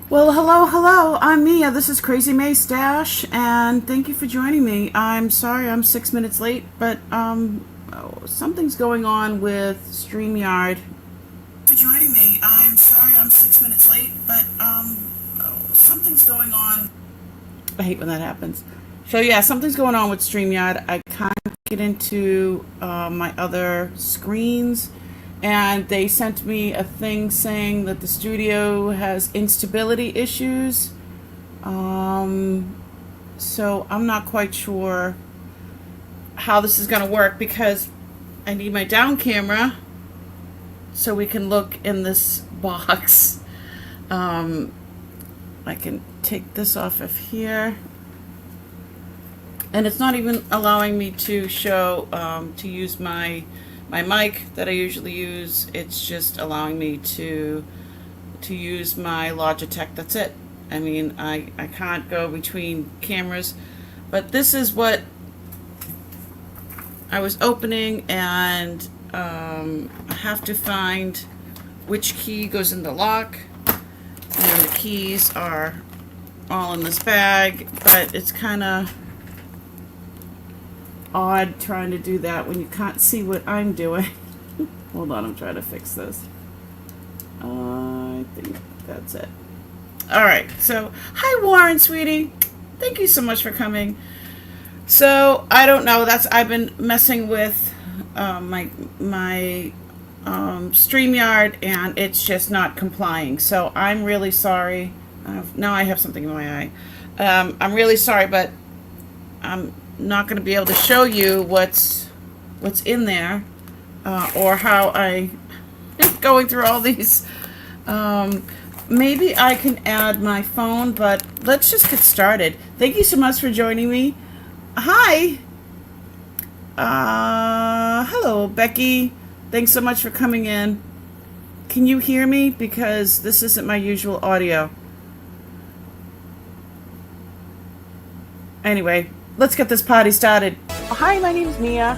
Well, hello. I'm Mia. This is Crazy May Stash, and thank you for joining me. I'm sorry I'm 6 minutes late, but something's going on with StreamYard. For joining me. I'm sorry I'm 6 minutes late, but something's going on. I hate when that happens. So yeah, something's going on with StreamYard. I can't get into my other screens, and they sent me a thing saying that the studio has instability issues. So I'm not quite sure how this is going to work because I need my down camera so we can look in this box. I can take this off of here. And it's not even allowing me to show, to use my mic that I usually use. It's just allowing me to use my Logitech. That's it. I mean, I can't go between cameras. But this is what I was opening, and I have to find which key goes in the lock. And the keys are all in this bag, but it's kind of odd trying to do that when you can't see what I'm doing. Hold on, I'm trying to fix this. I think that's it. All right, so hi Warren, sweetie. Thank you so much for coming. So I don't know. I've been messing with my StreamYard, and it's just not complying. So I'm really sorry. Now I have something in my eye. I'm really sorry, but I'm not going to be able to show you what's in there, or how I going through all these. Maybe I can add my phone, but let's just get started. Thank you so much for joining me. Hi. Hello, Becky. Thanks so much for coming in. Can you hear me? Because this isn't my usual audio. Anyway, let's get this party started. Hi, my name's Mia.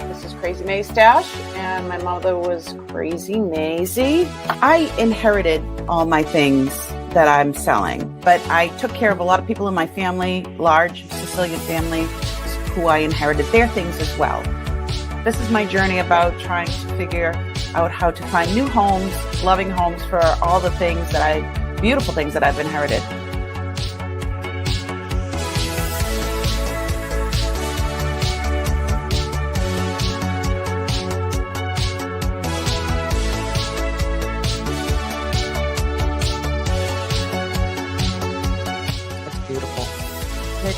This is Crazy May Stash, and my mother was Crazy Maisie. I inherited all my things that I'm selling, but I took care of a lot of people in my family, large Sicilian family, who I inherited their things as well. This is my journey about trying to figure out how to find new homes, loving homes for all the things beautiful things that I've inherited.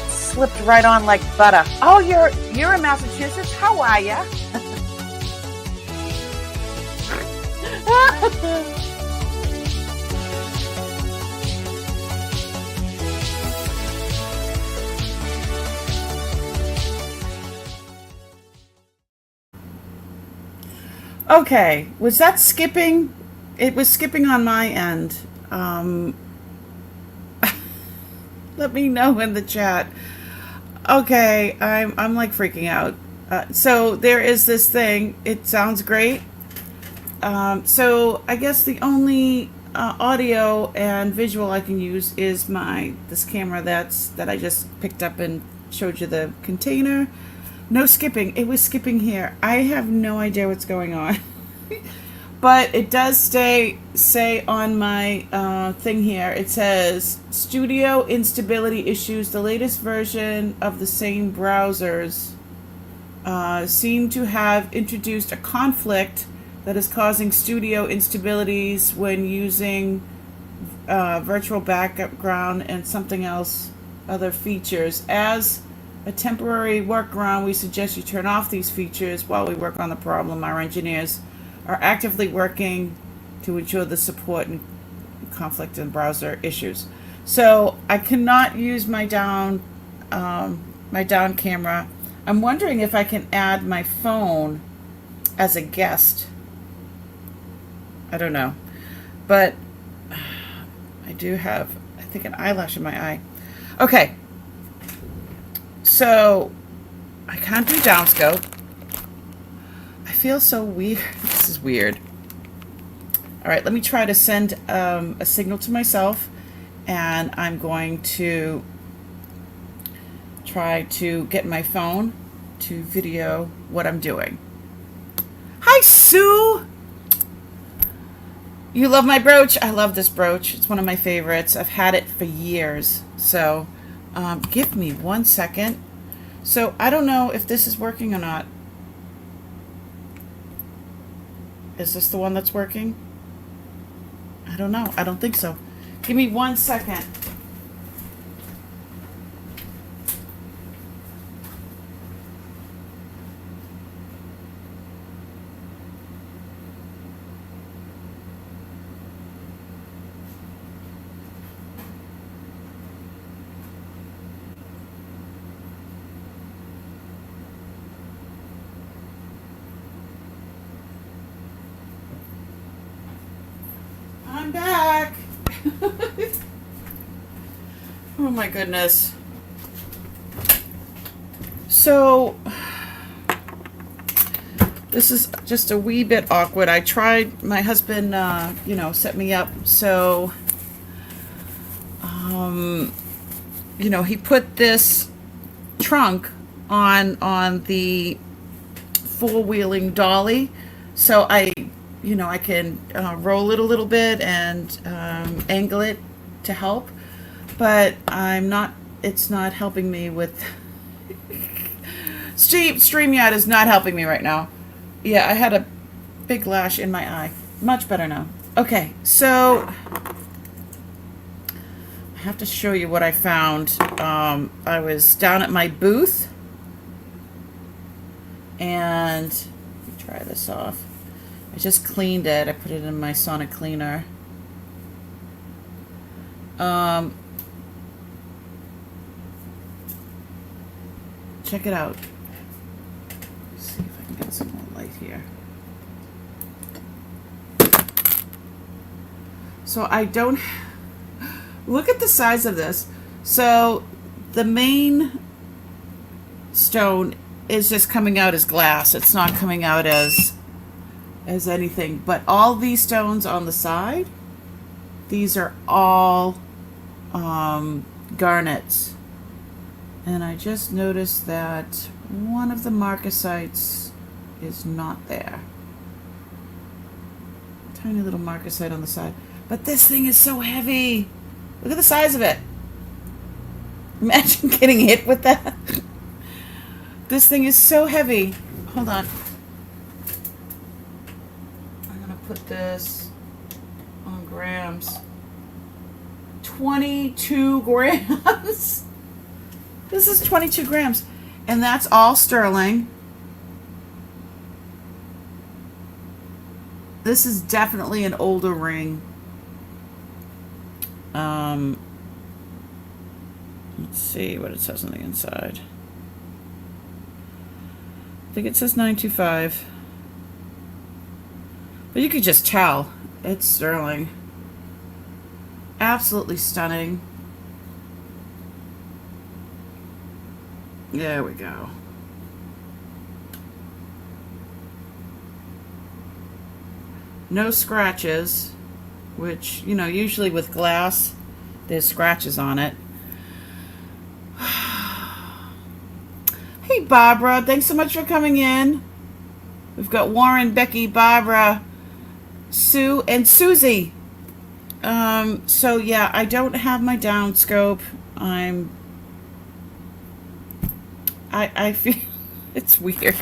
Slipped right on like butter. Oh, you're in Massachusetts? How are ya? Okay, was that skipping? It was skipping on my end. Let me know in the chat. Okay, I'm like freaking out. So there is this thing. It sounds great. So I guess the only audio and visual I can use is this camera that I just picked up and showed you the container. No skipping. It was skipping here. I have no idea what's going on. But it does say on my thing here, it says studio instability issues. The latest version of the same browsers seem to have introduced a conflict that is causing studio instabilities when using virtual background and something else, other features. As a temporary workaround, we suggest you turn off these features while we work on the problem. Our engineers are actively working to ensure the support and conflict and browser issues. So I cannot use my down camera. I'm wondering if I can add my phone as a guest. I don't know, but I do have, I think, an eyelash in my eye. Okay, so I can't do downscope. I feel so weird. This is weird. All right, let me try to send a signal to myself, and I'm going to try to get my phone to video what I'm doing. Hi, Sue! You love my brooch? I love this brooch. It's one of my favorites. I've had it for years. So, give me 1 second. So, I don't know if this is working or not. Is this the one that's working? I don't know. I don't think so. Give me 1 second. I'm back. Oh my goodness. So this is just a wee bit awkward. I tried, my husband, set me up. So, he put this trunk on the four-wheeling dolly. So I can roll it a little bit and angle it to help. But it's not helping me with StreamYard is not helping me right now. Yeah, I had a big lash in my eye. Much better now. Okay, so I have to show you what I found. I was down at my booth, and let me try this off. I just cleaned it. I put it in my sonic cleaner. Check it out. Let's see if I can get some more light here. So I don't... Look at the size of this. So the main stone is just coming out as glass. It's not coming out as anything. But all these stones on the side, these are all garnets. And I just noticed that one of the marcasites is not there. Tiny little marcasite on the side. But this thing is so heavy. Look at the size of it. Imagine getting hit with that. This thing is so heavy. Hold on. I'm going to put this on grams. 22 grams. This is 22 grams. And that's all sterling. This is definitely an older ring. Let's see what it says on the inside. I think it says 925. But you could just tell it's sterling. Absolutely stunning. There we go. No scratches, which, usually with glass, there's scratches on it. Hey, Barbara, thanks so much for coming in. We've got Warren, Becky, Barbara, Sue, and Susie. So yeah, I don't have my downscope. I feel it's weird.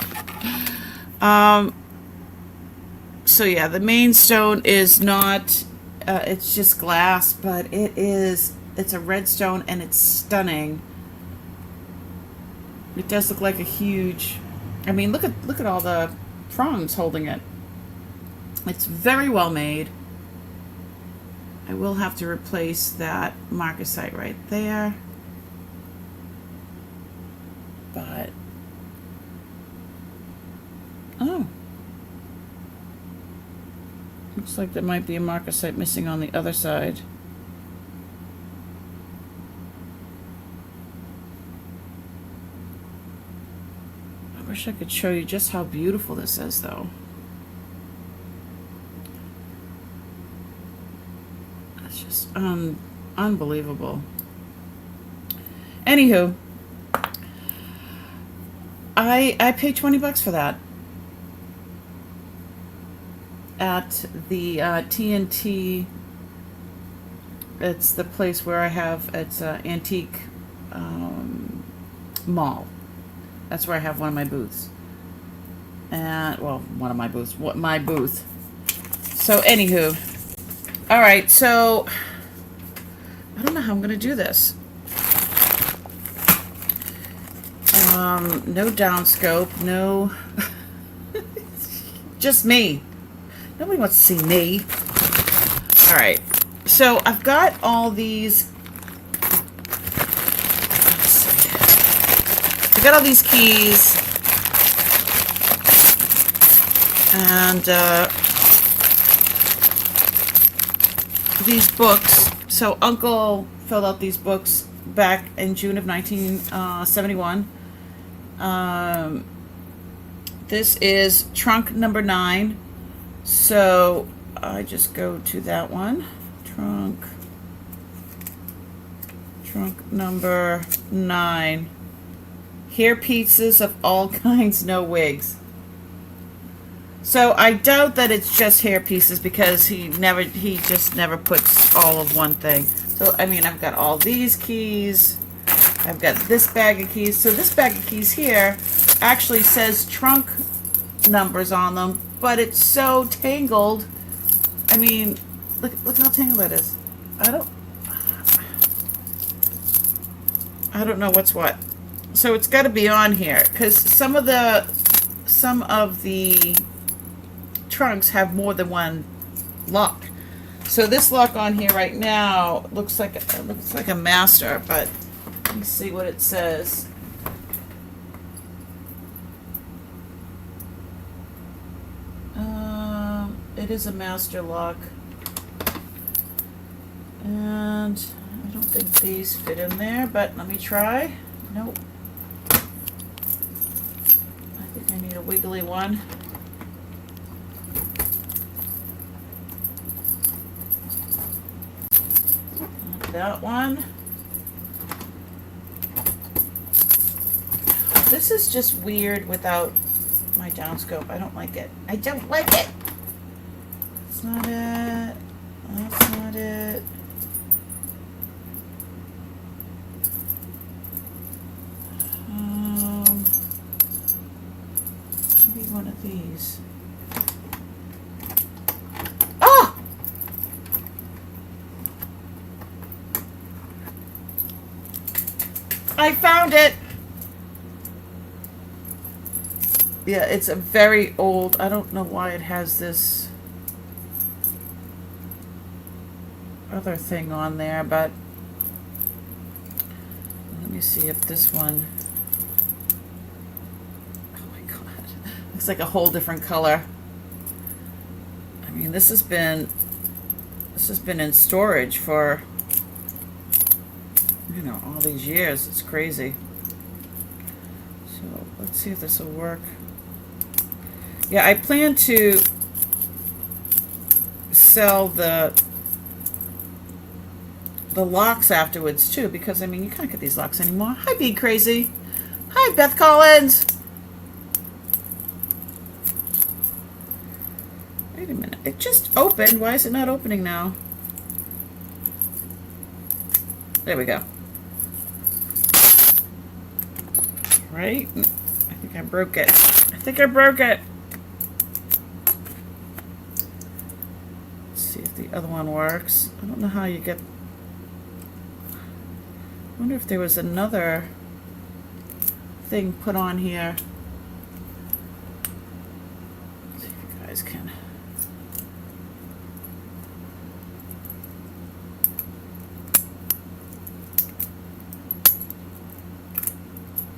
So yeah, the main stone is not, it's just glass, but it's a red stone and it's stunning. It does look like a huge, look at all the prongs holding it. It's very well made. I will have to replace that marcasite right there. But, oh. Looks like there might be a marcasite missing on the other side. I wish I could show you just how beautiful this is, though. It's just unbelievable. Anywho, I paid $20 for that at the TNT. It's the place where I have, it's an antique mall. That's where I have one of my booths. And, well, one of my booths. My booth. So, anywho. Alright, so I don't know how I'm going to do this. No downscope, no... Just me. Nobody wants to see me. Alright, so I've got all these... Let's see. I've got all these keys. And, these books. So Uncle filled out these books back in June of 1971. This is trunk number 9. So I just go to that one. Trunk number 9. Hair pieces of all kinds, no wigs. So I doubt that it's just hair pieces because he just never puts all of one thing. So I mean, I've got all these keys. I've got this bag of keys. So this bag of keys here actually says trunk numbers on them, but it's so tangled. I mean, look how tangled that is. I don't know what's what. So it's got to be on here because some of the trunks have more than one lock. So this lock on here right now looks like a master, but let me see what it says. It is a master lock, and I don't think these fit in there, but let me try. Nope. I think I need a wiggly one. That one. This is just weird without my downscope. I don't like it. I don't like it. That's not it. That's not it. Maybe one of these. Oh! I found it! Yeah, it's a very old, I don't know why it has this other thing on there, but let me see if this one, oh my god, looks like a whole different color. I mean, this has been in storage for, you know, all these years. It's crazy. So let's see if this will work. Yeah, I plan to sell the locks afterwards too, because I mean, you can't get these locks anymore. Hi, Be Crazy. Hi, Beth Collins. Wait a minute. It just opened. Why is it not opening now? There we go. Right? I think I broke it. I think I broke it. Let's see if the other one works. I don't know how you get... I wonder if there was another thing put on here. Let's see if you guys can...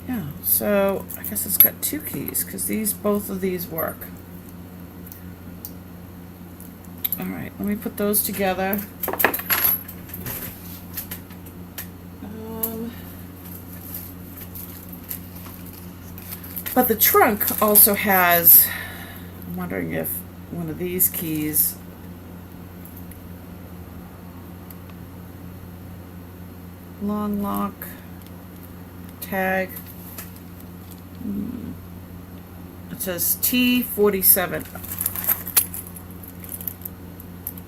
Yeah, so I guess it's got 2 keys because both of these work. All right, let me put those together. But the trunk also has, I'm wondering if one of these keys long lock tag. It says T47.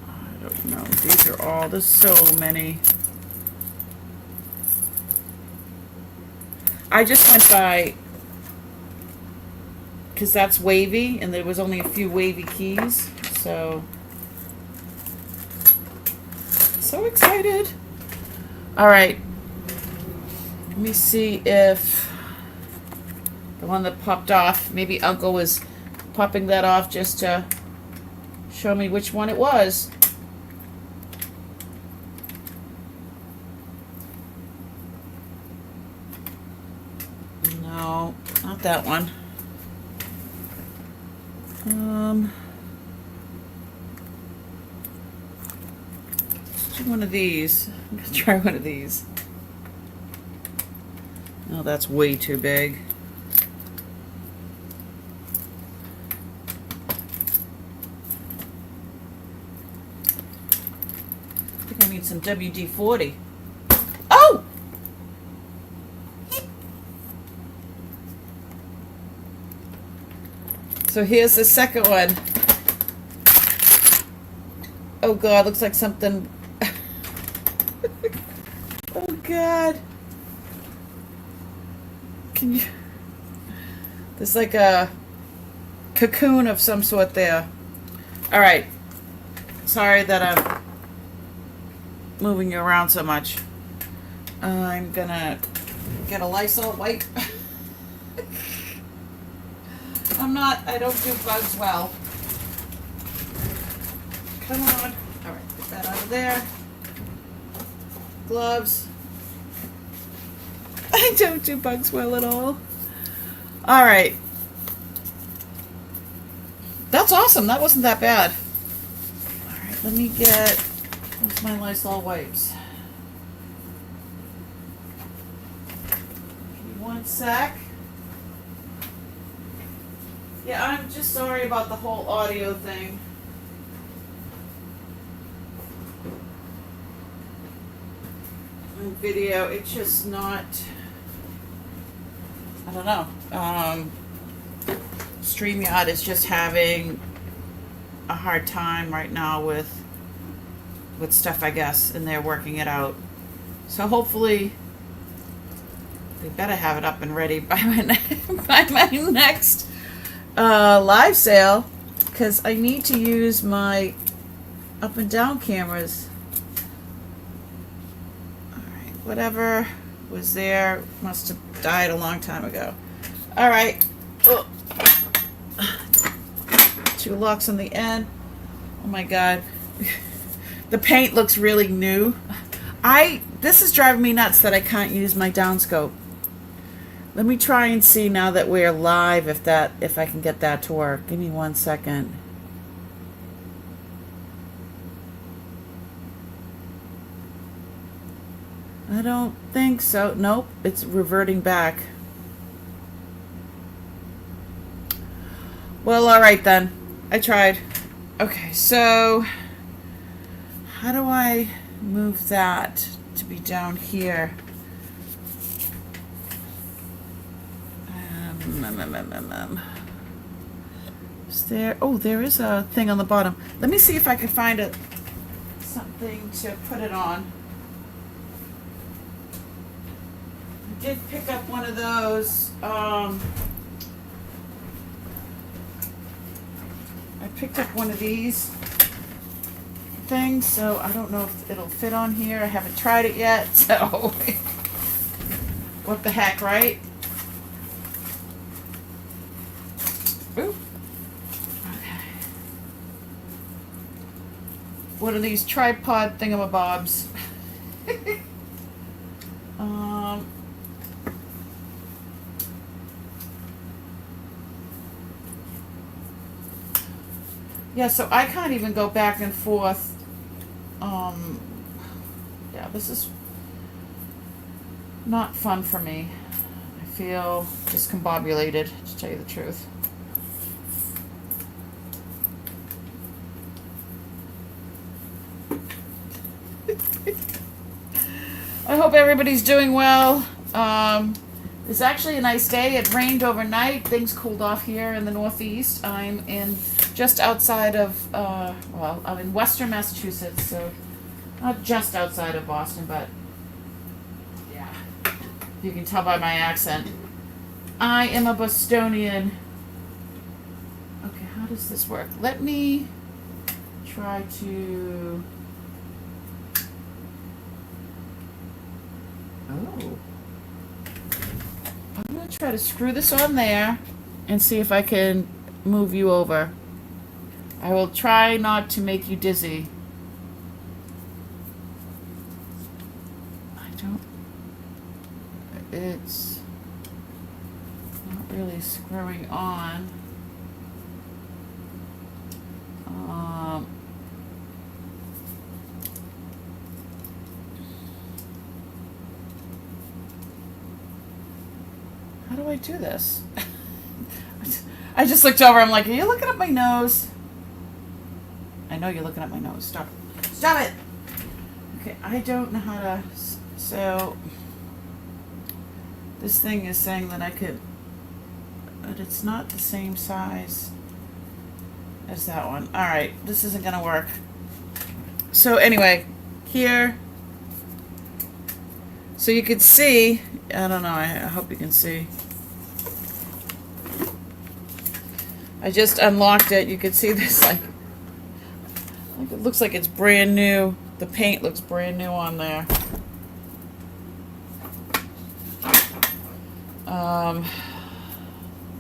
I don't know. These are all, there's so many. I just went by, because that's wavy, and there was only a few wavy keys, so excited. All right, let me see if the one that popped off, maybe Uncle was popping that off just to show me which one it was. No, not that one. Let's do one of these. I'm gonna try one of these. Oh, that's way too big. I think I need some WD-40. Oh! So here's the second one. Oh God, looks like something. Oh God. Can you? There's like a cocoon of some sort there. All right. Sorry that I'm moving you around so much. I'm gonna get a Lysol wipe. I don't do bugs well. Come on. All right, get that out of there. Gloves. I don't do bugs well at all. All right. That's awesome. That wasn't that bad. All right, let me get, where's my Lysol wipes? Give me one sec. Yeah, I'm just sorry about the whole audio thing. And video, it's just not, I don't know. StreamYard is just having a hard time right now with stuff, I guess, and they're working it out. So hopefully they better have it up and ready by my next live sale, because I need to use my up and down cameras. Alright, whatever was there must have died a long time ago. Alright. Oh. 2 locks on the end. Oh my God. The paint looks really new. This is driving me nuts that I can't use my downscope. Let me try and see now that we're live if I can get that to work. Give me 1 second. I don't think so. Nope, it's reverting back. Well, all right then. I tried. Okay, so how do I move that to be down here? Is there? Oh, there is a thing on the bottom. Let me see if I can find something to put it on. I did pick up one of those. I picked up one of these things, so I don't know if it'll fit on here. I haven't tried it yet, so what the heck, right? Ooh. Okay. One of these tripod thingamabobs. Yeah, so I can't even go back and forth. Yeah, this is not fun for me. I feel discombobulated, to tell you the truth. I hope everybody's doing well. It's actually a nice day. It rained overnight. Things cooled off here in the Northeast. I'm in just outside of, well, I'm in Western Massachusetts, so not just outside of Boston, but yeah, you can tell by my accent. I am a Bostonian. Okay, how does this work? Let me try to... Oh. I'm going to try to screw this on there and see if I can move you over. I will try not to make you dizzy. I don't... It's not really screwing on. How do I do this? I just looked over. I'm like, are you looking at my nose? I know you're looking at my nose. Stop. Stop it. Okay, I don't know how to... So, this thing is saying that I could... But it's not the same size as that one. Alright, this isn't going to work. So anyway, here... So you could see... I don't know, I hope you can see. I just unlocked it. You can see this, like it looks like it's brand new. The paint looks brand new on there.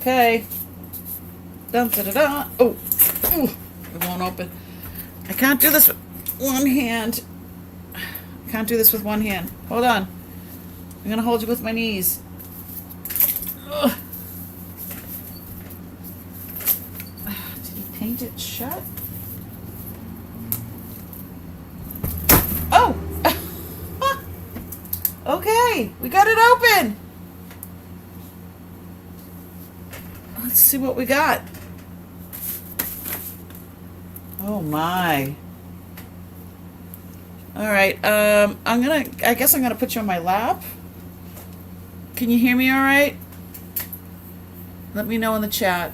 Okay. Dun, da, da, da. Oh, ooh, it won't open. I can't do this with one hand. I can't do this with one hand. Hold on. I'm gonna hold you with my knees. Ugh. Did he paint it shut? Oh! Okay, we got it open. Let's see what we got. Oh my. All right, I guess I'm gonna put you on my lap. Can you hear me all right? Let me know in the chat.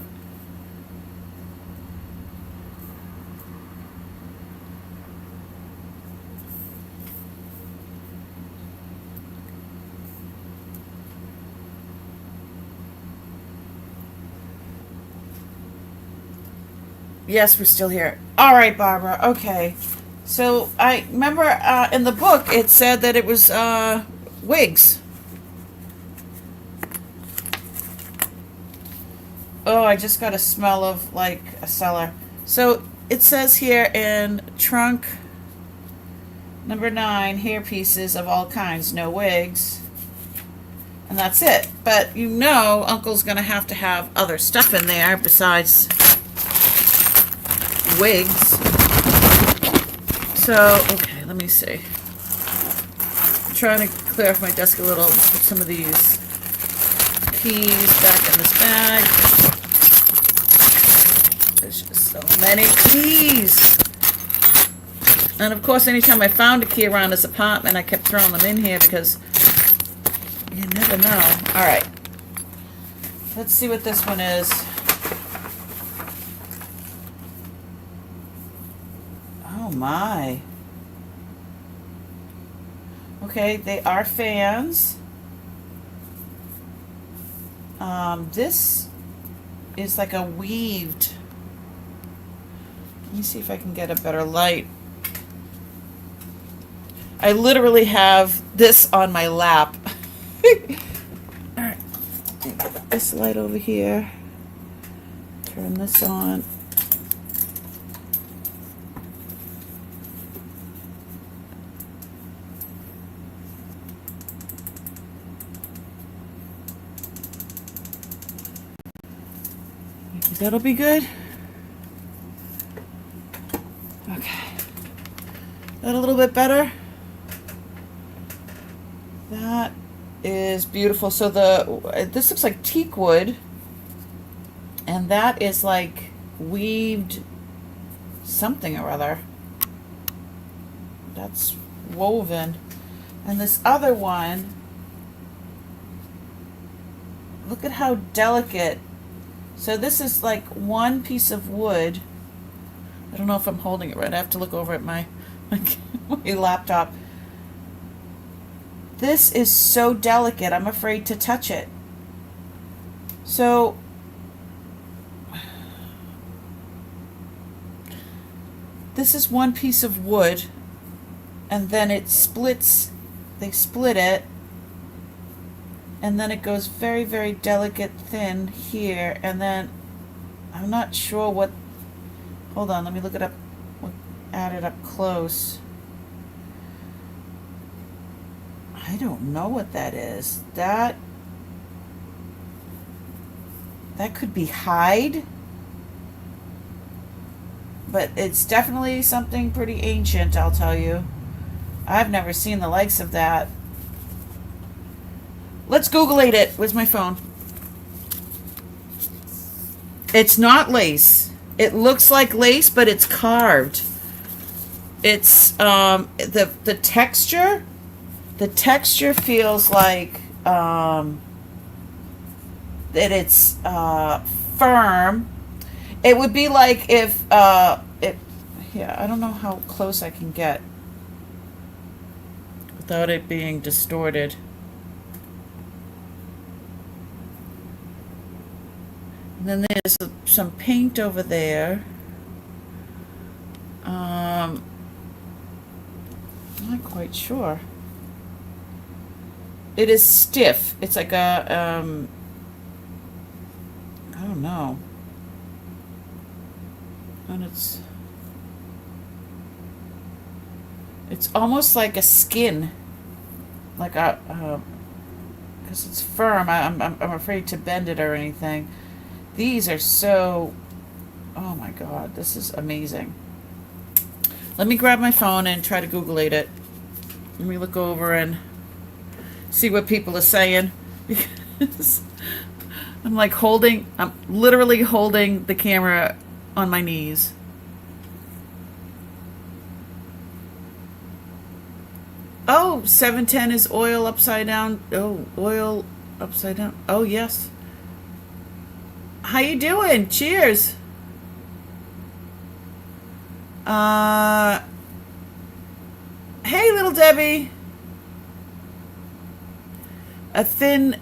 Yes, we're still here. All right, Barbara. Okay. So I remember in the book it said that it was wigs. Oh, I just got a smell of like a cellar. So it says here in trunk number 9, hair pieces of all kinds, no wigs. And that's it. But you know Uncle's going to have other stuff in there besides wigs. So, okay, let me see. I'm trying to clear off my desk a little, put some of these keys back in this bag. There's just so many keys. And of course, anytime I found a key around this apartment, I kept throwing them in here because you never know. All right. Let's see what this one is. Oh my. Okay, they are fans. This is like a weaved. Let me see if I can get a better light. I literally have this on my lap. Alright. Put this light over here. Turn this on. That'll be good. Okay. That a little bit better. That is beautiful. So this looks like teak wood, and that is like weaved something or other. That's woven. And this other one, look at how delicate. So this is like one piece of wood. I don't know if I'm holding it right. I have to look over at my laptop. This is so delicate, I'm afraid to touch it. So this is one piece of wood, and then it splits, they split it, and then it goes very, very delicate thin here, and then I'm not sure what, hold on, let me look it up, add it up close. I don't know what that is. That could be hide, but it's definitely something pretty ancient, I'll tell you. I've never seen the likes of that. Let's Google-ate it. Where's my phone? It's not lace. It looks like lace, but it's carved. It's the texture. The texture feels like that it's firm. It would be like if yeah, I don't know how close I can get without it being distorted. And then there's some paint over there. I'm not quite sure. It is stiff. It's like a, I don't know. And it's almost like a skin. Like a, because it's firm. I'm afraid to bend it or anything. These are so, oh my God, this is amazing. Let me grab my phone and try to Google-ate it. Let me look over and see what people are saying, because I'm literally holding the camera on my knees. Oh, 710 is oil upside down. Oh, oil upside down. Oh, yes. How you doing? Cheers. Hey, little Debbie. A thin,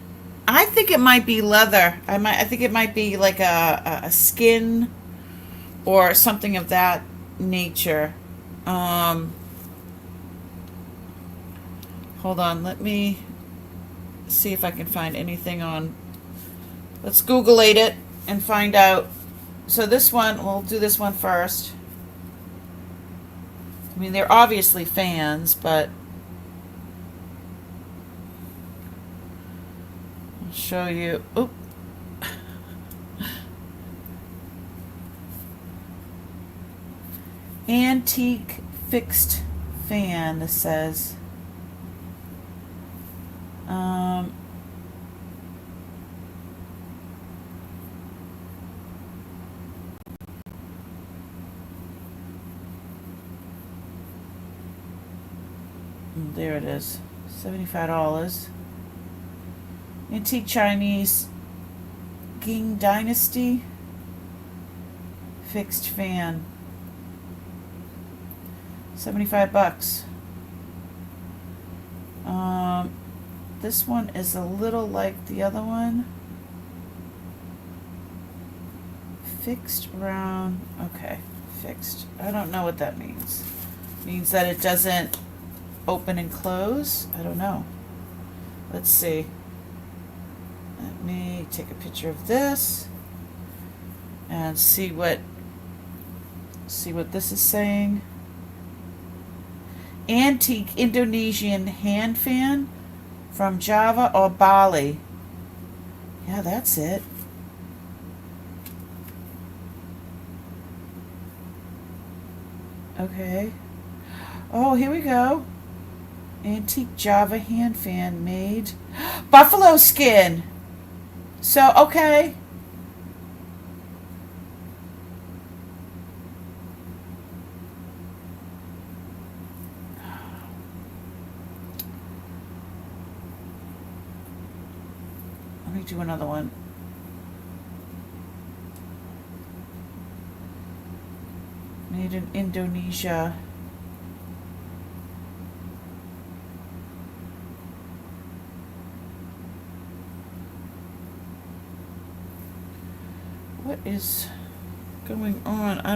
I think it might be leather. I think it might be like a skin or something of that nature. Hold on, let me see if I can find anything on. Let's Google-ate it and find out. So this one, we'll do this one first. I mean, they're obviously fans, but I'll show you. Oop. Antique fixed fan, this says. There it is, $75. Antique Chinese Qing Dynasty fixed fan, $75. This one is a little like the other one. Fixed round, okay, fixed. I don't know what that means. Means that it doesn't open and close? I don't know. Let's see. Let me take a picture of this and see what this is saying. Antique Indonesian hand fan from Java or Bali. Yeah, that's it. Okay. Oh, here we go. Antique Java hand fan made. Buffalo skin. So, okay. me do another one. Made in Indonesia. What is going on? I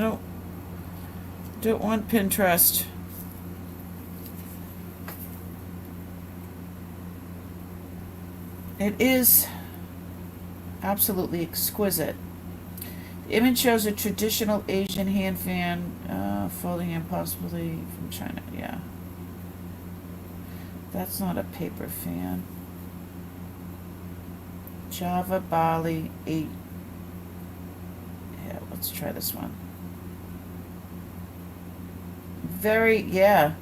don't want Pinterest. It is absolutely exquisite. The image shows a traditional Asian hand fan, folding in possibly from China. Yeah. That's not a paper fan. Java, Bali, 8. Yeah, let's try this one. Very, yeah.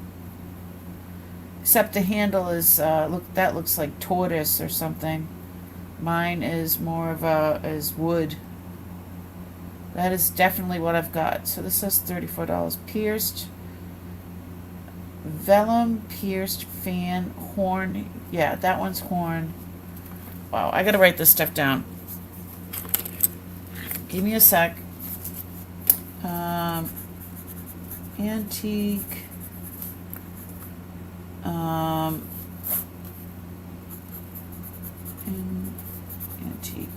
Except the handle is, that looks like tortoise or something. Mine is more of is wood. That is definitely what I've got. So this says $34. Pierced. Vellum, pierced fan, horn. Yeah, that one's horn. Wow, I gotta write this stuff down. Give me a sec. Antique. Antique.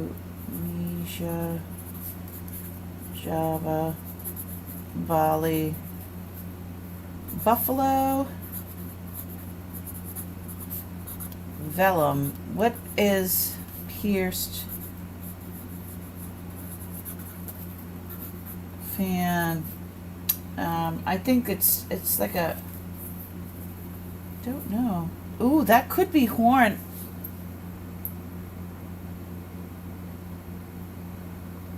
Indonesia, Java, Bali, Buffalo, vellum. What is pierced fan? I think it's like a, don't know. Ooh, that could be horn.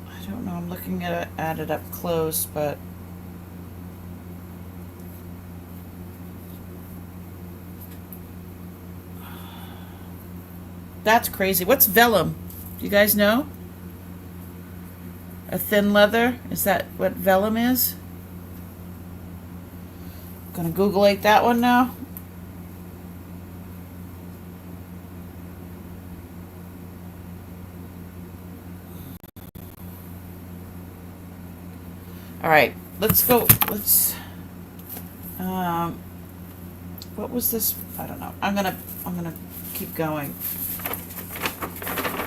I don't know. I'm looking at it up close, but that's crazy. What's vellum? Do you guys know? A thin leather? Is that what vellum is? Gonna Google-ate that one now. All right, let's go. Let's. What was this? I don't know. I'm gonna keep going.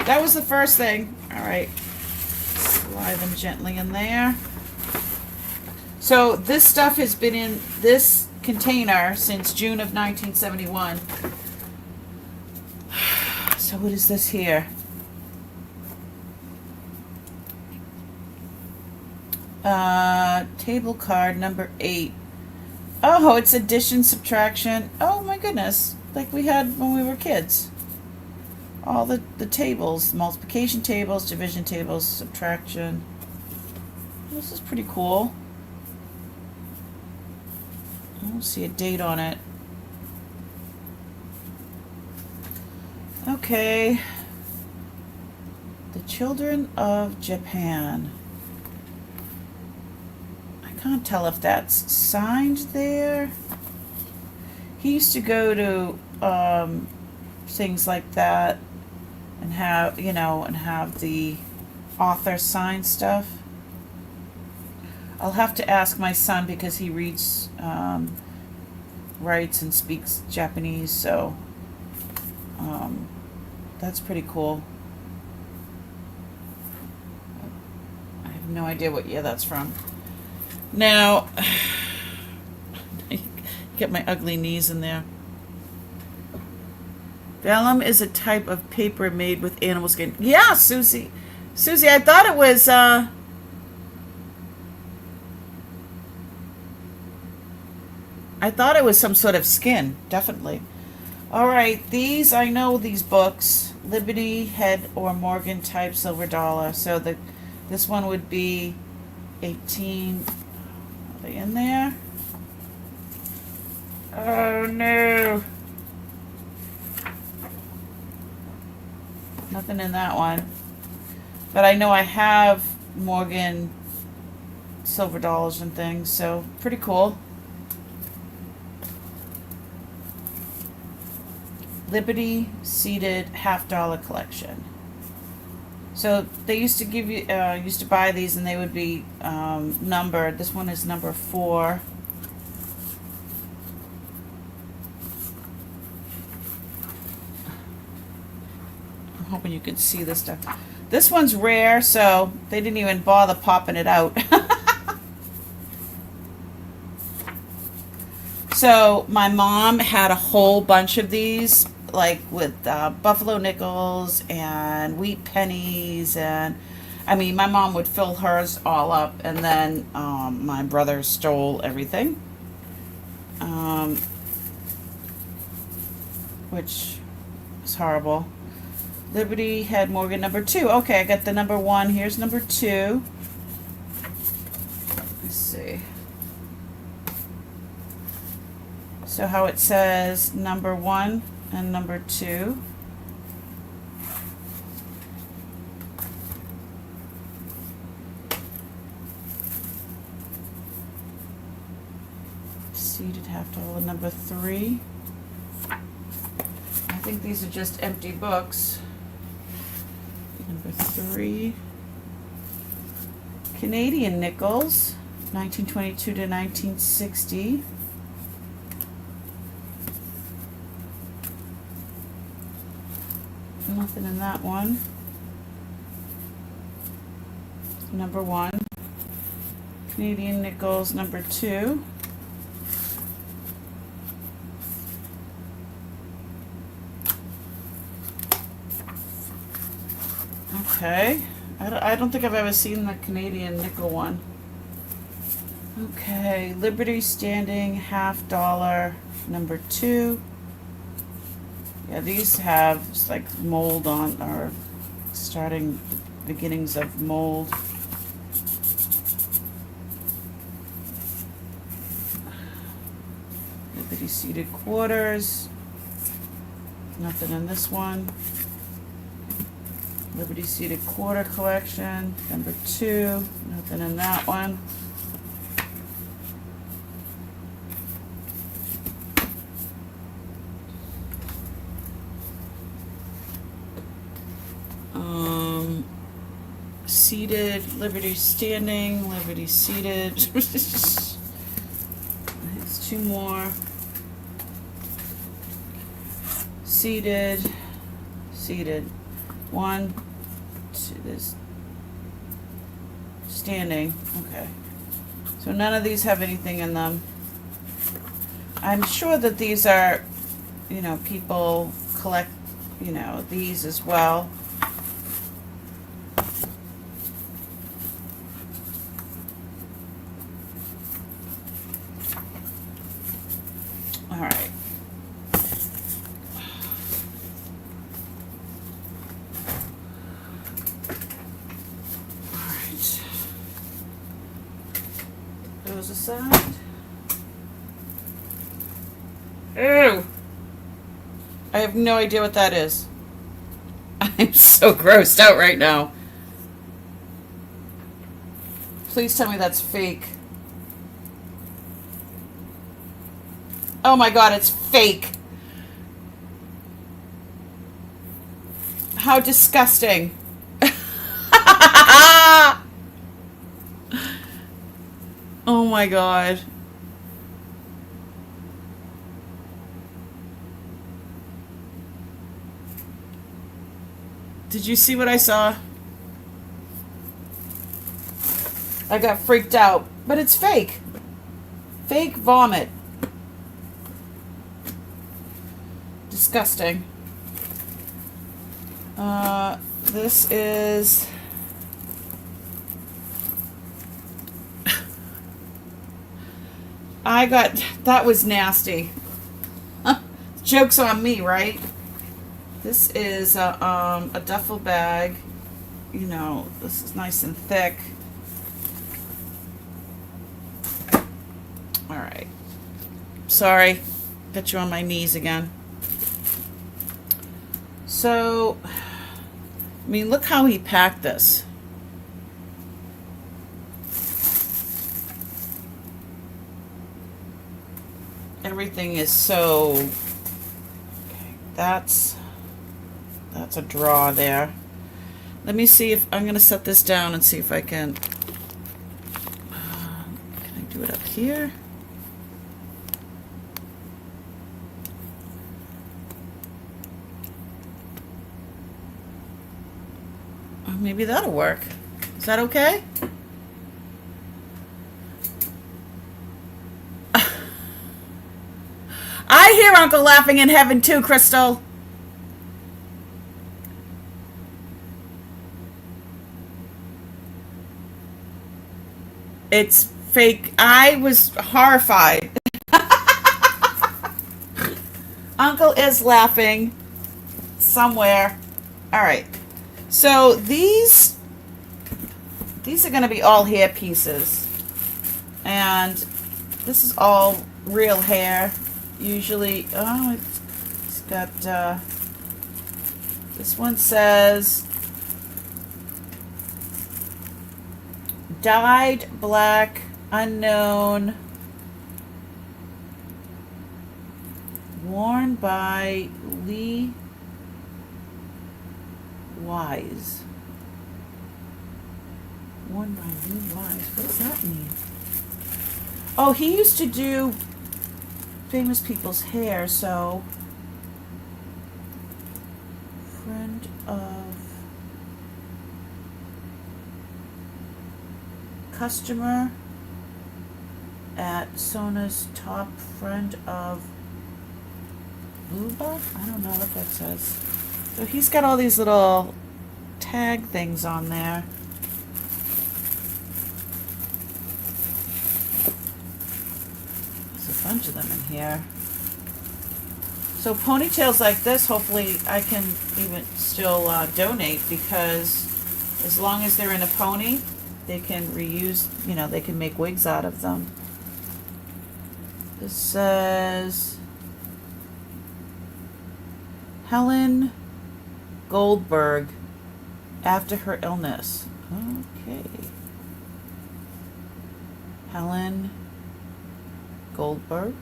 That was the first thing. All right, slide them gently in there. So this stuff has been in this container since June of 1971. So what is this here? Table card number 8. Oh, it's addition, subtraction. Oh my goodness. Like we had when we were kids. All the tables, multiplication tables, division tables, subtraction. This is pretty cool. I don't see a date on it. Okay. The Children of Japan. I can't tell if that's signed there. He used to go to things like that and have, have the author sign stuff. I'll have to ask my son because he reads, writes and speaks Japanese, so that's pretty cool. I have no idea what year that's from. Now, get my ugly knees in there. Vellum is a type of paper made with animal skin. Yeah, Susie. Susie, I thought it was, I thought it was some sort of skin, definitely. All right, these, I know these books. Liberty, Head, or Morgan type silver dollar. So this one would be 18. Are they in there? Oh no. Nothing in that one. But I know I have Morgan silver dollars and things, so pretty cool. Liberty seeded $half-dollar collection. So they used to give you, used to buy these, and they would be numbered. This one is number 4. I'm hoping you can see this stuff. This one's rare, so they didn't even bother popping it out. So my mom had a whole bunch of these, like with buffalo nickels and wheat pennies, and I mean, my mom would fill hers all up, and then my brother stole everything, which is horrible. Liberty had Morgan number 2. Okay, I got the number 1. Here's number 2. Let's see. So how it says number 1 and number 2. Seeded $half-dollar number 3. I think these are just empty books. Number 3. Canadian nickels, 1922 to 1960. Nothing in that one. Number 1. Canadian nickels, number 2. Okay. I don't think I've ever seen the Canadian nickel one. Okay. Liberty standing $half-dollar number 2. Yeah, these have like mold on, or starting beginnings of mold. Liberty seeded quarters. Nothing in this one. Liberty seeded quarter collection, number 2. Nothing in that one. Seated, Liberty standing, Liberty seated. There's 2 more. Seated, seated. 1, 2, this standing. Okay. So none of these have anything in them. I'm sure that these are, you know, people collect, you know, these as well. All right. All right. Those aside. Ew. I have no idea what that is. I'm so grossed out right now. Please tell me that's fake. Oh my god, it's fake. How disgusting. Oh my god. Did you see what I saw? I got freaked out. But it's fake. Fake vomit. Disgusting. This is... I got... That was nasty. Joke's on me, right? This is a duffel bag. You know, this is nice and thick. All right. Sorry. Got you on my knees again. So, I mean, look how he packed this. Everything is so... that's a draw there. Let me see if I'm going to set this down and see if I can I do it up here? Oh, maybe that'll work. Is that okay? I hear Uncle laughing in heaven too, Crystal. It's fake. I was horrified. Uncle is laughing somewhere. All right. So these are going to be all hair pieces. And this is all real hair. Usually, oh, it's got, this one says dyed black, unknown, worn by Lee Wise. Worn by Lee Wise. What does that mean? Oh, he used to do famous people's hair, so friend of customer at Sona's top friend of Luba? I don't know what that says. So he's got all these little tag things on there. There's a bunch of them in here. So ponytails like this, hopefully I can even still donate, because as long as they're in a pony, they can reuse, you know, they can make wigs out of them. This says Helen Goldberg after her illness. Okay. Helen Goldberg.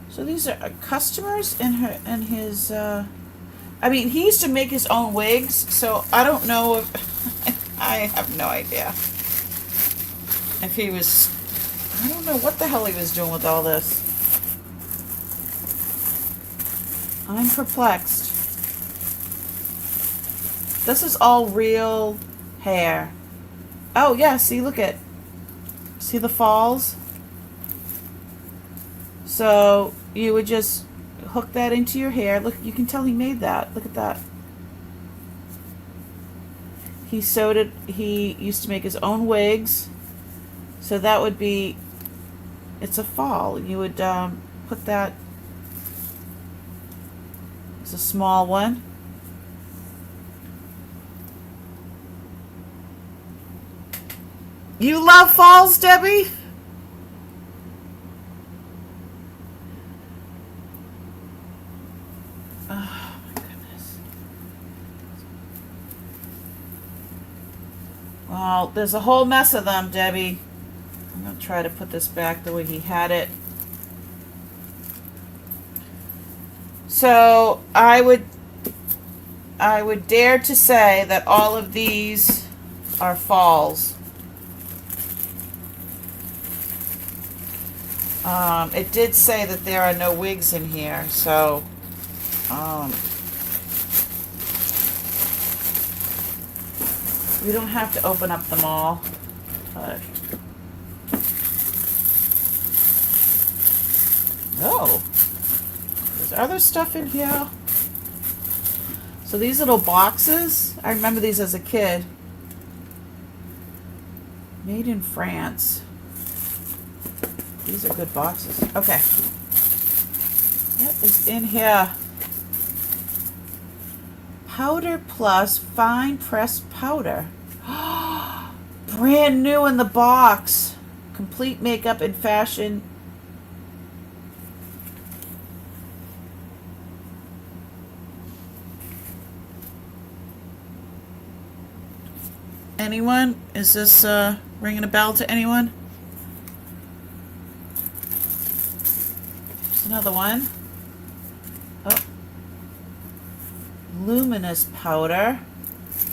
So these are customers in his, I mean, he used to make his own wigs, so I don't know if, I have no idea. If he was, I don't know what the hell he was doing with all this. I'm perplexed. This is all real hair. Oh yeah, see, look at, see the falls? So you would just hook that into your hair. Look, you can tell he made that. Look at that. He sewed it. He used to make his own wigs. So that would be, it's a fall. You would put that, it's a small one. You love falls, Debbie? Well, there's a whole mess of them, Debbie. I'm going to try to put this back the way he had it. So I would dare to say that all of these are falls. It did say that there are no wigs in here, so we don't have to open up them all, but oh, there's other stuff in here. So these little boxes, I remember these as a kid. Made in France. These are good boxes. Okay. What is in here? Powder Plus Fine Pressed Powder. Brand new in the box. Complete makeup and fashion. Anyone? Is this ringing a bell to anyone? another one. Oh. Luminous powder.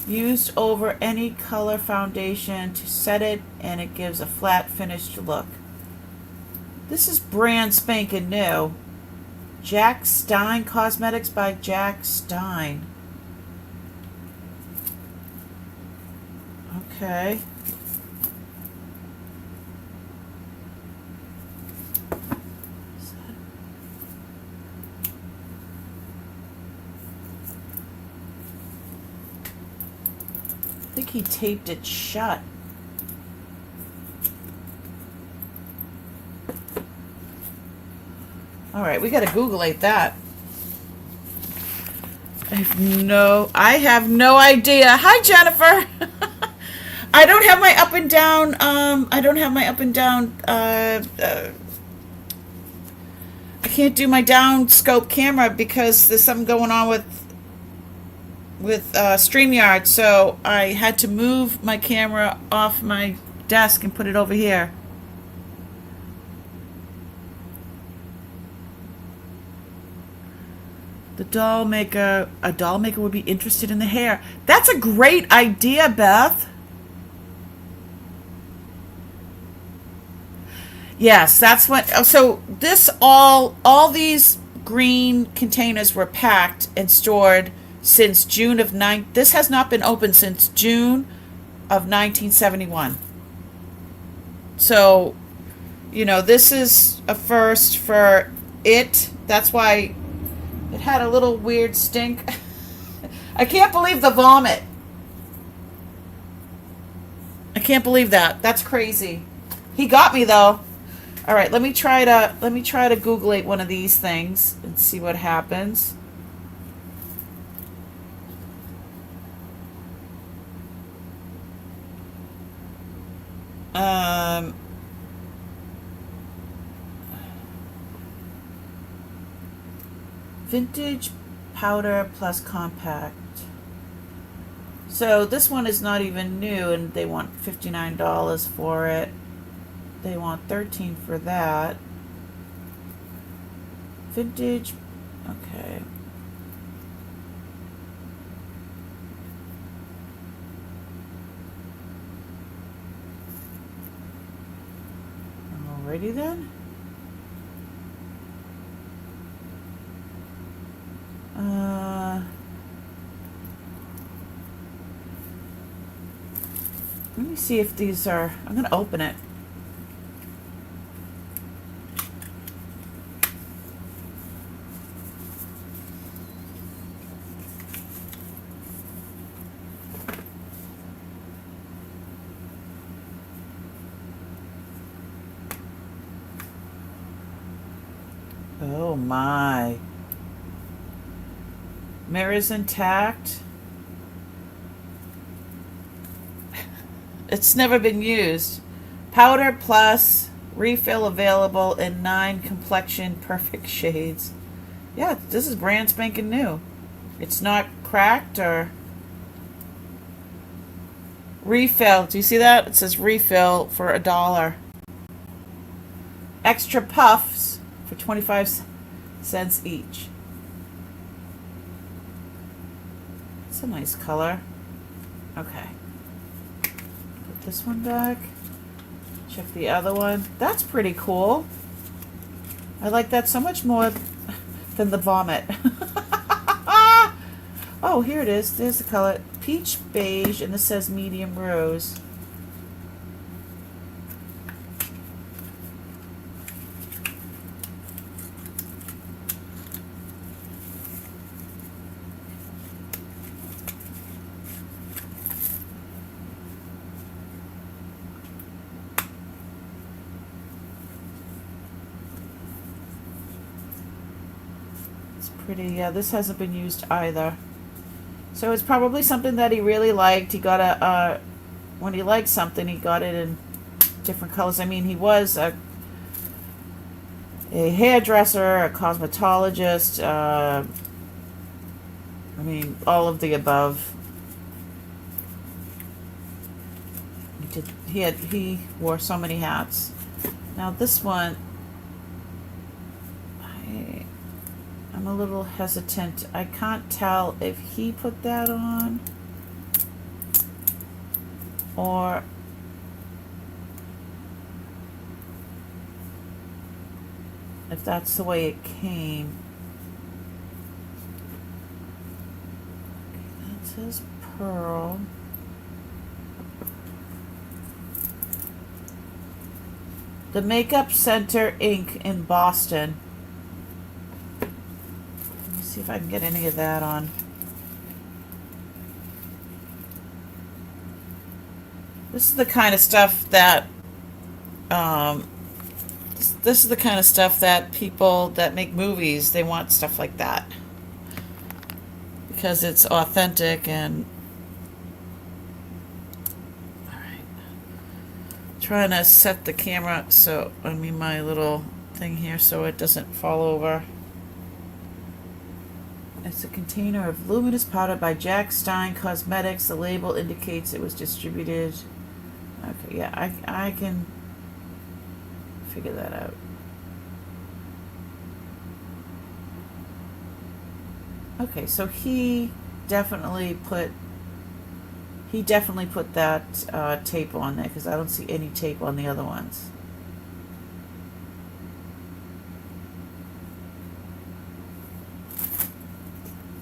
Used over any color foundation to set it, and it gives a flat finished look. This is brand spanking new. Jack Stein Cosmetics by Jack Stein. Okay. I think he taped it shut. All right, we got to Google-ate that. I have no idea. Hi, Jennifer. I don't have my up and down. I can't do my down scope camera because there's something going on with StreamYard. So I had to move my camera off my desk and put it over here. A doll maker would be interested in the hair. That's a great idea, Beth. Yes, that's what. So this all these green containers were packed and stored since June of This has not been opened since June of 1971. So, this is a first for it. That's why it had a little weird stink. I can't believe the vomit. I can't believe that. That's crazy. He got me though. All right, let me try to Google-ate one of these things and see what happens. Vintage powder plus compact. So this one is not even new, and they want $59 for it. They want $13 for that. Vintage, okay. Alrighty then. Let me see if these are. I'm going to open it. Oh my. Mirrors intact. It's never been used. Powder plus refill available in 9 complexion perfect shades. Yeah, this is brand spanking new. It's not cracked or refill. Do you see that? It says refill for $1. Extra puffs for 25 cents each. It's a nice color. Okay. Put this one back. Check the other one. That's pretty cool. I like that so much more than the vomit. Oh, here it is. There's the color. Peach beige, and this says medium rose. Pretty. Yeah, this hasn't been used either. So it's probably something that he really liked. He got when he liked something, he got it in different colors. I mean, he was a hairdresser, a cosmetologist, I mean, all of the above. He wore so many hats. Now this one, I'm a little hesitant. I can't tell if he put that on or if that's the way it came. Okay, that says Pearl. The Makeup Center Inc. in Boston. Let me see if I can get any of that on. This is the kind of stuff that this is the kind of stuff that people that make movies, they want stuff like that because it's authentic. And all right, trying to set the camera so my little thing here so it doesn't fall over. It's a container of luminous powder by Jack Stein Cosmetics. The label indicates it was distributed. Okay, yeah, I can figure that out. Okay, so he definitely put that tape on there because I don't see any tape on the other ones.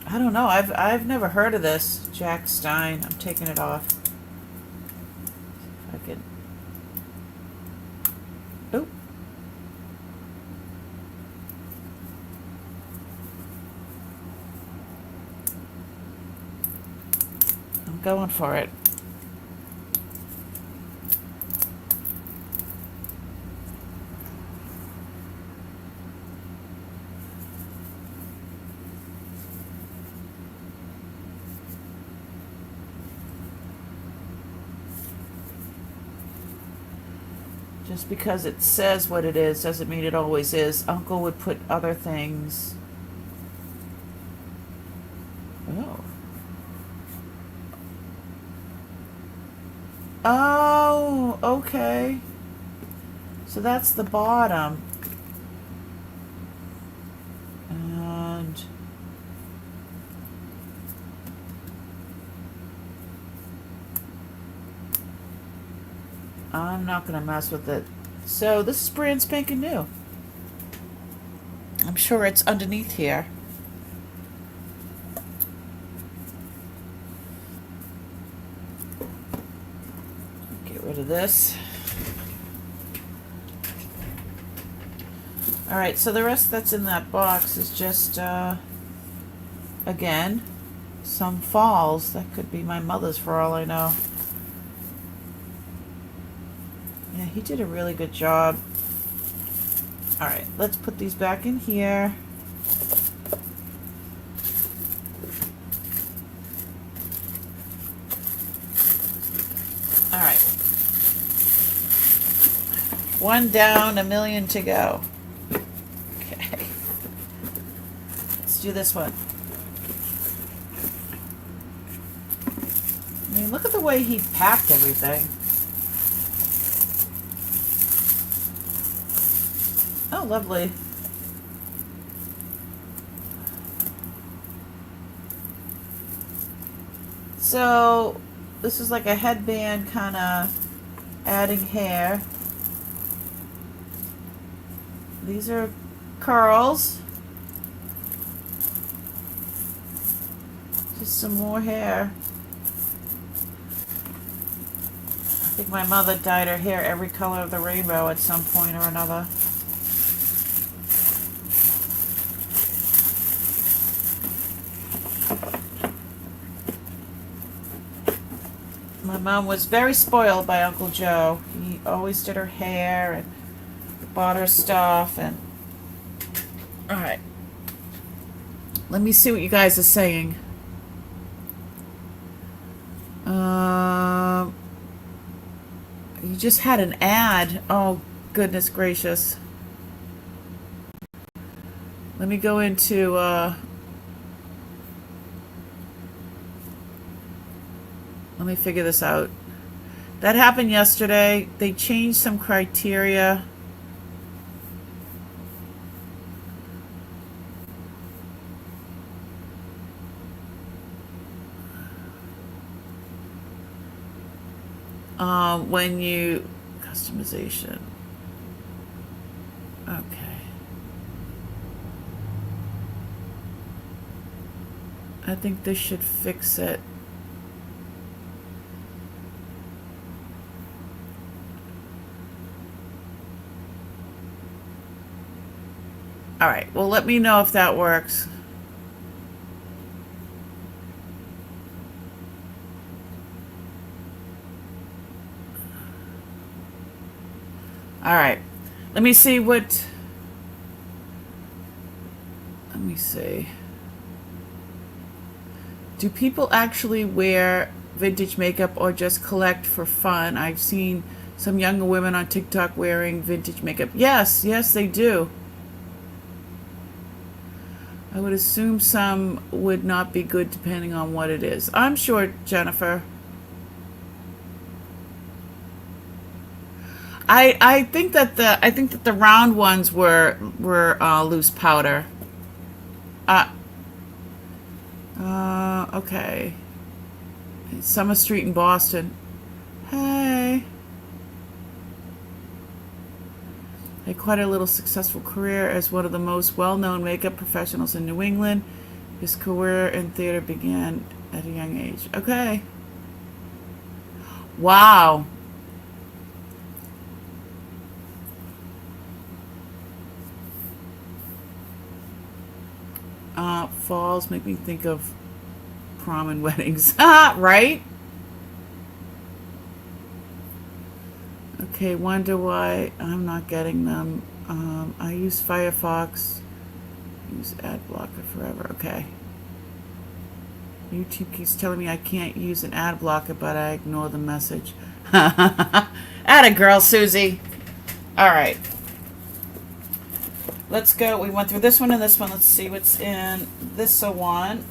I don't know. I've never heard of this Jack Stein. I'm taking it off. See if I can. Oh. I'm going for it. Just because it says what it is doesn't mean it always is. Uncle would put other things. Oh. Oh, okay. So that's the bottom. And I'm not going to mess with it. So this is brand spanking new. I'm sure it's underneath here. Get rid of this. Alright, so the rest that's in that box is just, again, some falls. That could be my mother's for all I know. Yeah, he did a really good job. Alright, let's put these back in here. Alright. One down, a million to go. Okay. Let's do this one. I mean, look at the way he packed everything. Oh, lovely. So, this is like a headband kind of adding hair. These are curls. Just some more hair. I think my mother dyed her hair every color of the rainbow at some point or another. My mom was very spoiled by Uncle Joe. He always did her hair and bought her stuff. And all right, let me see what you guys are saying. You just had an ad. Oh, goodness gracious. Let me go into let me figure this out. That happened yesterday. They changed some criteria. when you customization. Okay. I think this should fix it. All right. Well, let me know if that works. All right. Let me see what. Let me see. Do people actually wear vintage makeup or just collect for fun? I've seen some younger women on TikTok wearing vintage makeup. Yes, yes, they do. I would assume some would not be good depending on what it is. I'm sure, Jennifer. I think that the round ones were loose powder. Uh okay. Summer Street in Boston. Hey. Had quite a little successful career as one of the most well-known makeup professionals in New England. His career in theater began at a young age. Okay. Wow. Falls make me think of prom and weddings. Right? Okay, wonder why I'm not getting them. I use Firefox. Use ad blocker forever. Okay. YouTube keeps telling me I can't use an ad blocker, but I ignore the message. Atta girl, Susie. All right. Let's go. We went through this one and this one. Let's see what's in this one.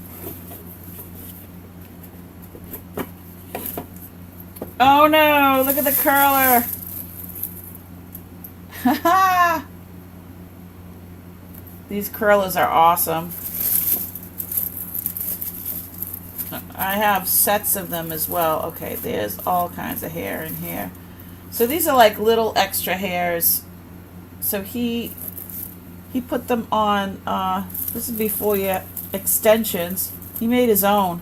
Oh no, look at the curler. These curlers are awesome. I have sets of them as well. Okay, there's all kinds of hair in here. So these are like little extra hairs. So he put them on, this is before you extensions. He made his own.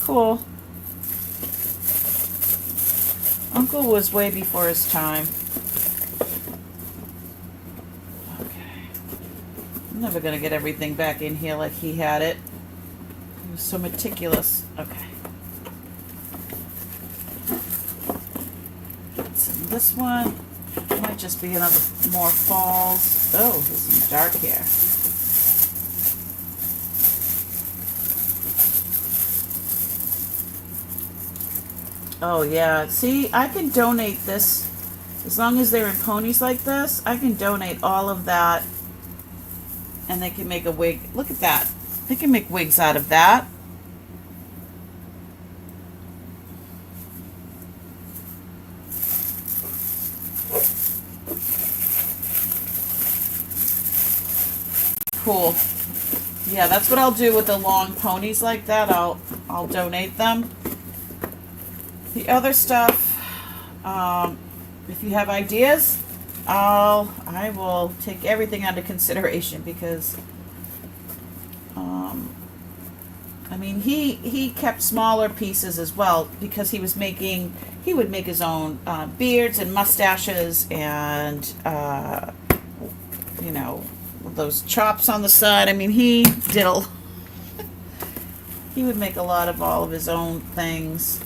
Cool. Uncle was way before his time. Okay. I'm never going to get everything back in here like he had it. He was so meticulous. Okay. So this one might just be another more falls. Oh, there's some dark hair. Oh yeah, see, I can donate this. As long as they're in ponies like this, I can donate all of that. And they can make a wig. Look at that. They can make wigs out of that. Cool. Yeah, that's what I'll do with the long ponies like that. I'll donate them. The other stuff, if you have ideas, I will take everything under consideration because, I mean, he kept smaller pieces as well because he would make his own beards and mustaches and, you know, those chops on the side. I mean, he would make a lot of all of his own things.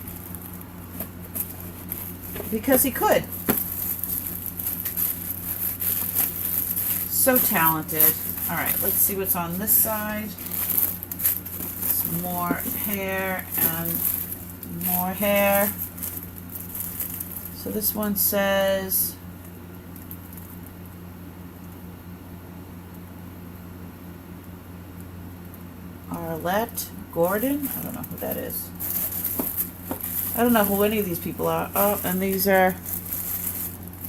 Because he could. So talented. All right, let's see what's on this side. Some more hair and more hair. So this one says Arlette Gordon. I don't know who that is. I don't know who any of these people are. Oh, and these are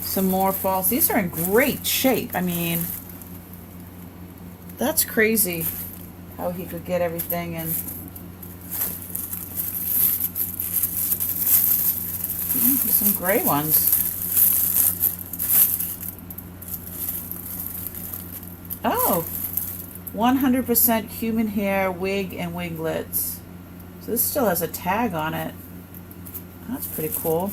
some more falls. These are in great shape. I mean, that's crazy how he could get everything in. Some gray ones. Oh, 100% human hair, wig, and wiglets. So this still has a tag on it. That's pretty cool.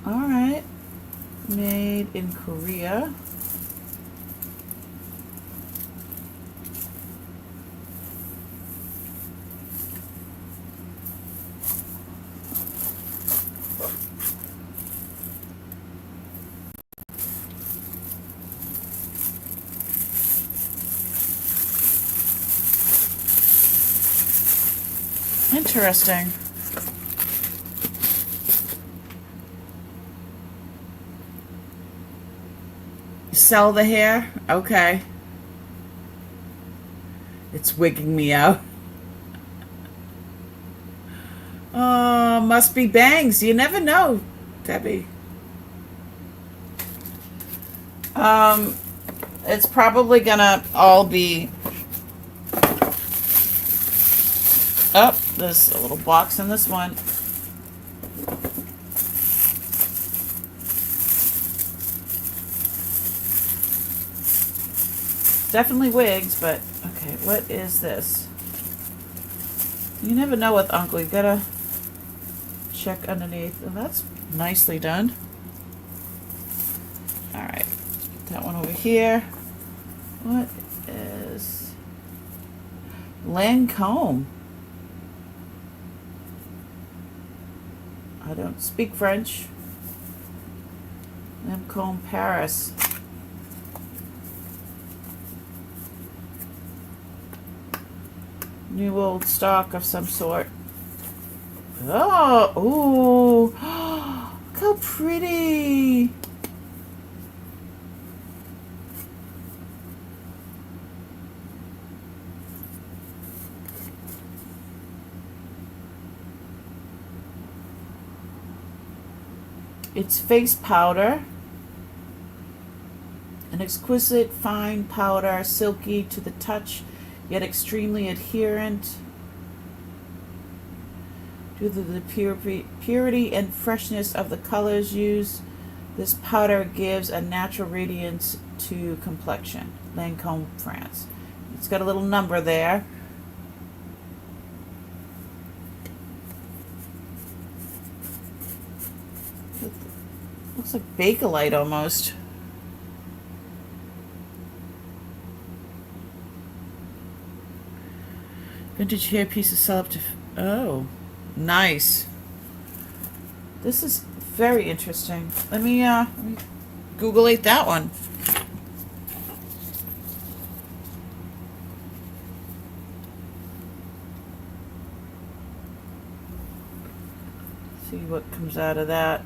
All right. Made in Korea. Interesting. Sell the hair? Okay. It's wigging me out. Oh, must be bangs. You never know, Debbie. It's probably gonna all be... Oh, there's a little box in this one. Definitely wigs, but okay, what is this? You never know with Uncle. You gotta check underneath. Oh, that's nicely done. All right, let's put that one over here. What is Lancome? I don't speak French. Lancome Paris. New old stock of some sort. Oh, ooh. Look how pretty. It's face powder. An exquisite fine powder, silky to the touch, yet extremely adherent. Due to the purity and freshness of the colors used, this powder gives a natural radiance to complexion. Lancome, France. It's got a little number there. Looks like Bakelite almost. Vintage hair pieces sell up to... Oh, nice. This is very interesting. Let me Google-ate that one. See what comes out of that.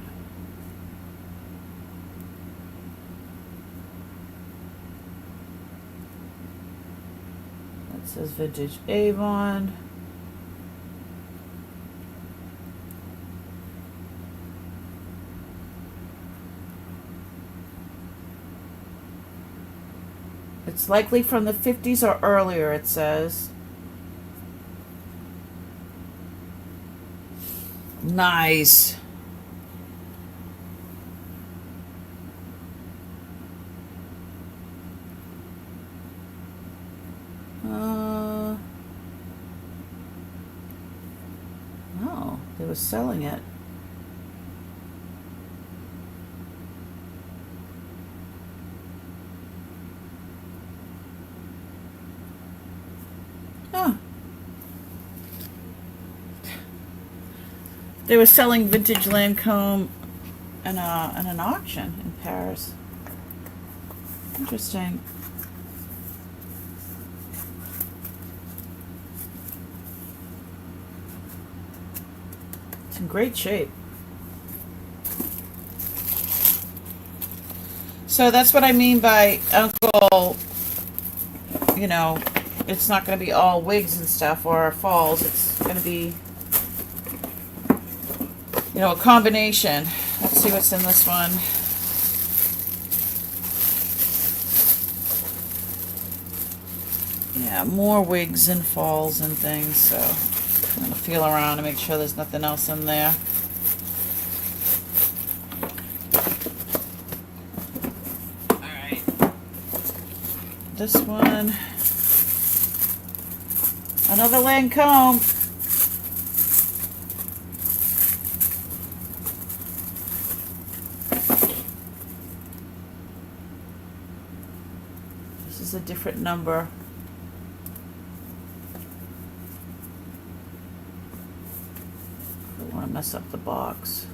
It says Vintage Avon. It's likely from the 50s or earlier, it says. Nice. Oh, they were selling it. Huh. They were selling vintage Lancome in an auction in Paris. Interesting. It's in great shape. So that's what I mean by Uncle, you know, it's not going to be all wigs and stuff or falls. It's going to be, you know, a combination. Let's see what's in this one. Yeah, more wigs and falls and things, so I'm going to feel around to make sure there's nothing else in there. Alright. This one. Another Lancome. This is a different number. I don't want to mess up the box.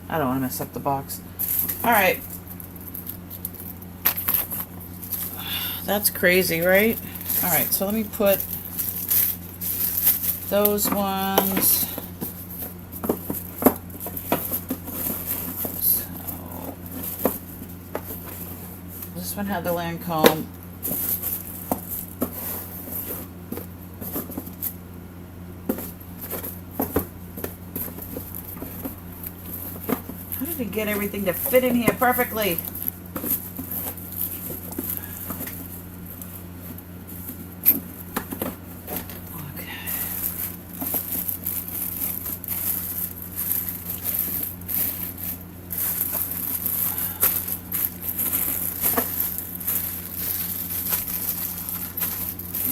I don't want to mess up the box. Alright. That's crazy, right? Alright, so let me put those ones. So this one had the Lancome. How did it get everything to fit in here perfectly?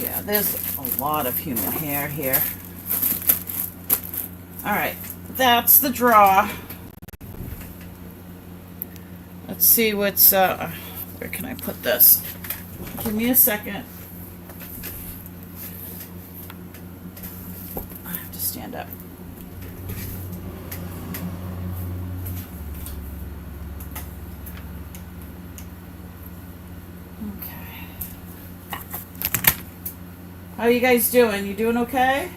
Yeah, there's a lot of human hair here. Alright, that's the drawer. Let's see what's, where can I put this? Give me a second. I have to stand up. Okay. How are you guys doing? You doing okay?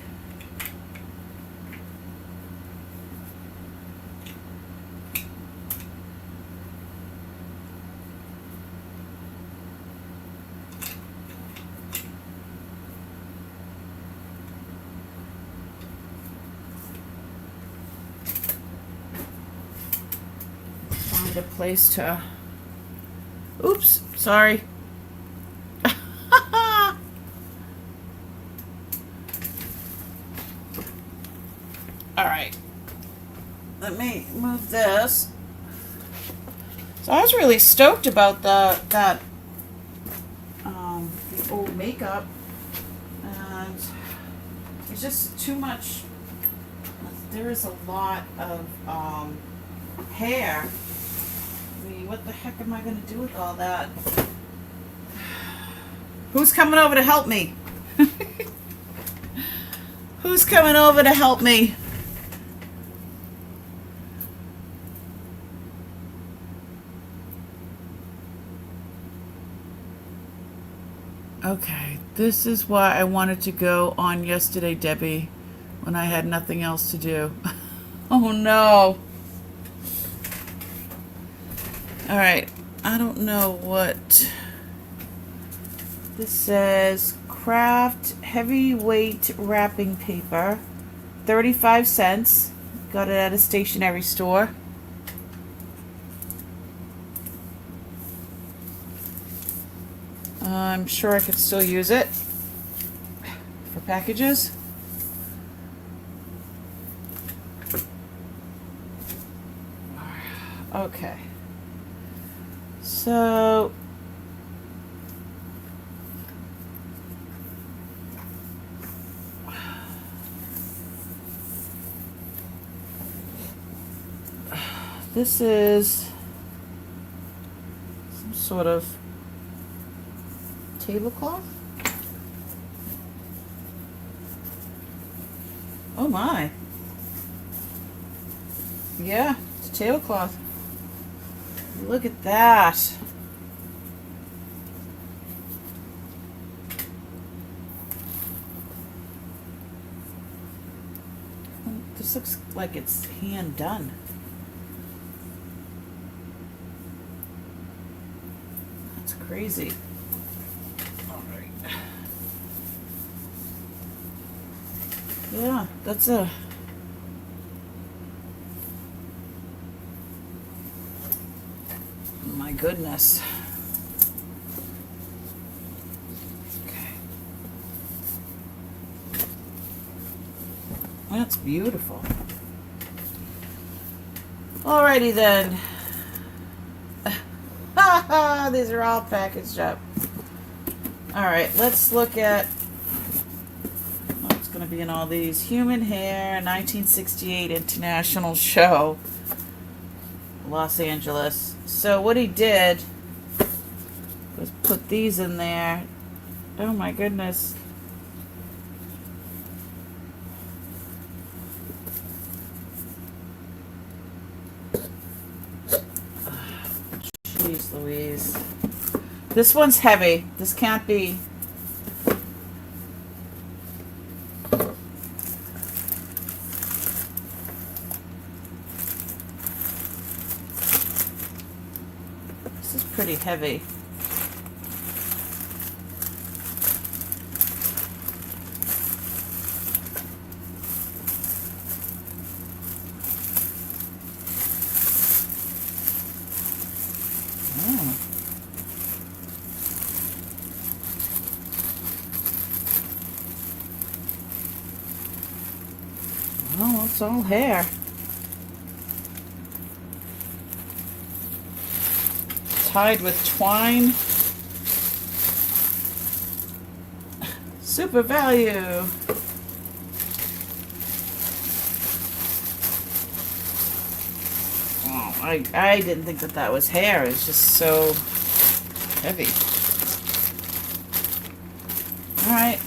Find a place to... Oops, sorry. Alright, let me move this. So I was really stoked about the old makeup, and it's just too much. There is a lot of hair. I mean, what the heck am I going to do with all that? Who's coming over to help me? Who's coming over to help me? Okay, this is why I wanted to go on yesterday, Debbie, when I had nothing else to do. Oh no. Alright, I don't know what this says. Craft heavyweight wrapping paper, 35 cents. Got it at a stationery store. I'm sure I could still use it for packages. Okay. So this is some sort of tablecloth. Oh my. Yeah, it's a tablecloth. Look at that. This looks like it's hand done. That's crazy. Yeah, that's a... goodness. Okay. That's beautiful. Alrighty then. These are all packaged up. Alright, let's look at what's going to be in all these. Human Hair, 1968 International Show, Los Angeles. So what he did was put these in there. Oh my goodness. Jeez Louise. This one's heavy. This can't be. This is pretty heavy. Oh, it's all hair. Tied with twine. Super value. Oh, I didn't think that was hair. It's just so heavy. All right.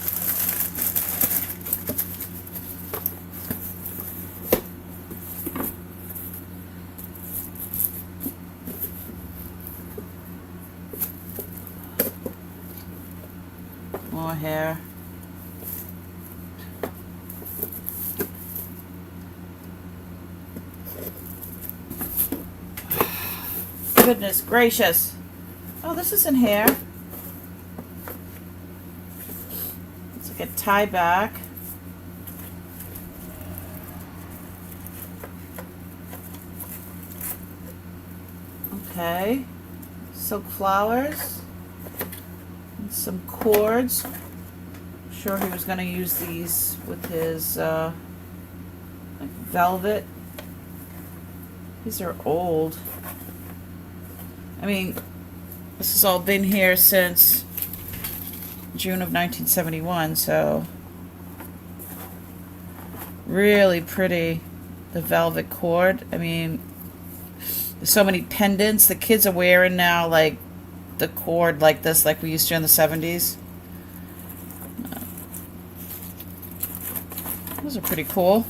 More hair. Goodness gracious. Oh, this isn't hair. It's like a tie back. Okay. Silk flowers. And some cords. I'm sure he was going to use these with his like velvet. These are old. I mean, this has all been here since June of 1971, so really pretty. The velvet cord. I mean, there's so many pendants the kids are wearing now, like the cord like this, like we used to in the 70s. Those are pretty cool.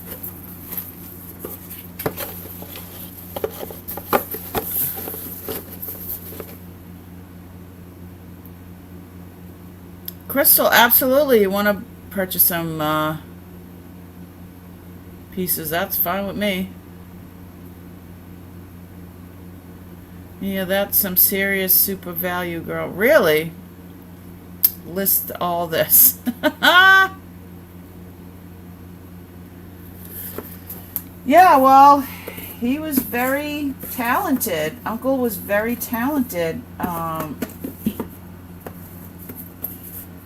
Crystal, absolutely. You want to purchase some pieces? That's fine with me. Yeah, that's some serious super value, girl. Really? List all this. Yeah, well, he was very talented. Uncle was very talented.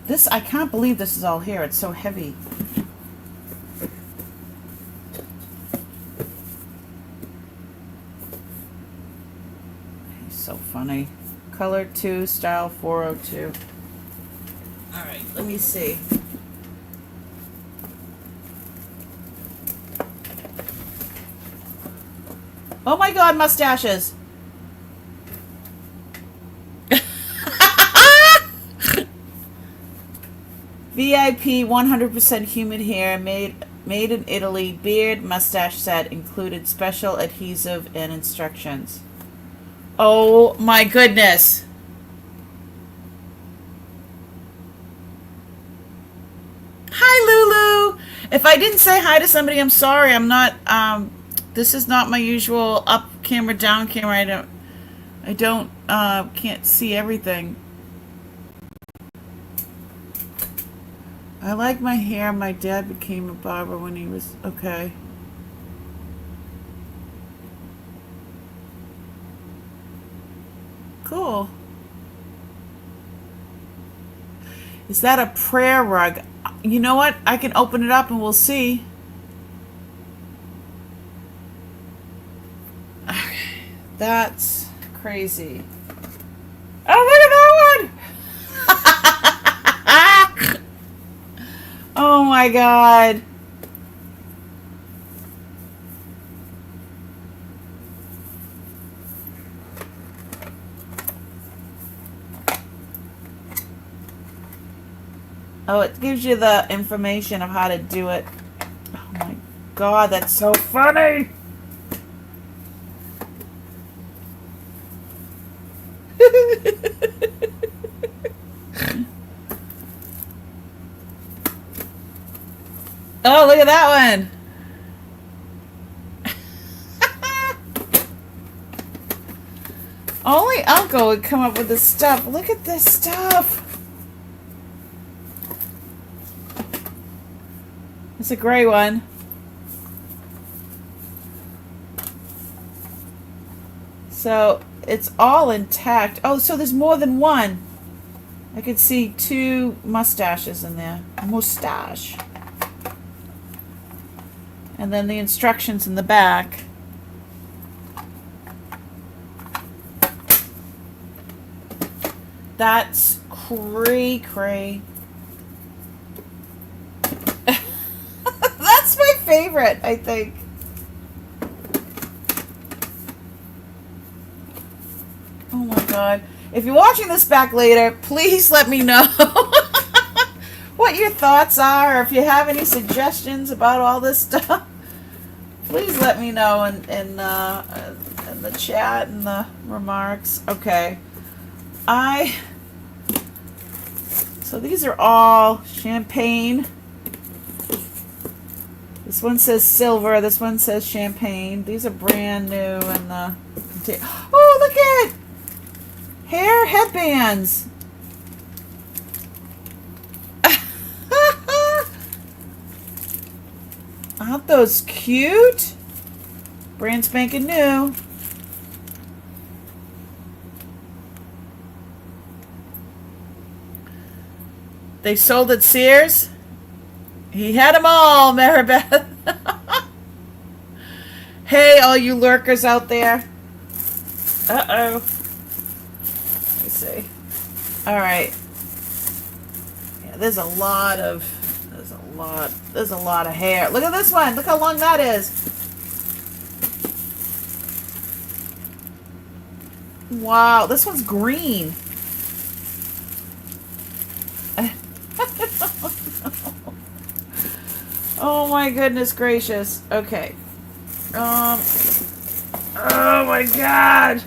This, I can't believe this is all here. It's so heavy. He's so funny. Color 2, style 402. All right, let me see. Oh my God, mustaches. VIP 100% human hair, made in Italy, beard, mustache set, included special adhesive and instructions. Oh my goodness. Hi Lulu. If I didn't say hi to somebody, I'm sorry. I'm not this is not my usual up camera, down camera. I don't can't see everything. I like my hair. My dad became a barber when he was okay. Cool. Is that a prayer rug? You know what? I can open it up and we'll see. Okay. That's crazy. Oh, look at that one! Oh my God. Oh, it gives you the information of how to do it. Oh my God, that's so funny. Oh, look at that one. Only Uncle would come up with this stuff. Look at this stuff. It's a gray one. So it's all intact. Oh, so there's more than one. I could see 2 mustaches in there. Mustache. And then the instructions in the back. That's cray. That's my favorite, I think. Oh my God. If you're watching this back later, please let me know what your thoughts are, or if you have any suggestions about all this stuff. Please let me know in the chat and the remarks. Okay. So these are all champagne. This one says silver. This one says champagne. These are brand new in the container. Oh, look at hair headbands. Aren't those cute? Brand spanking new. They sold at Sears. He had them all, Maribeth. Hey, all you lurkers out there. Uh-oh. Let me see. All right. Yeah, there's a lot of hair. Look at this one. Look how long that is. Wow, this one's green. Oh my goodness gracious. Okay. Oh my God.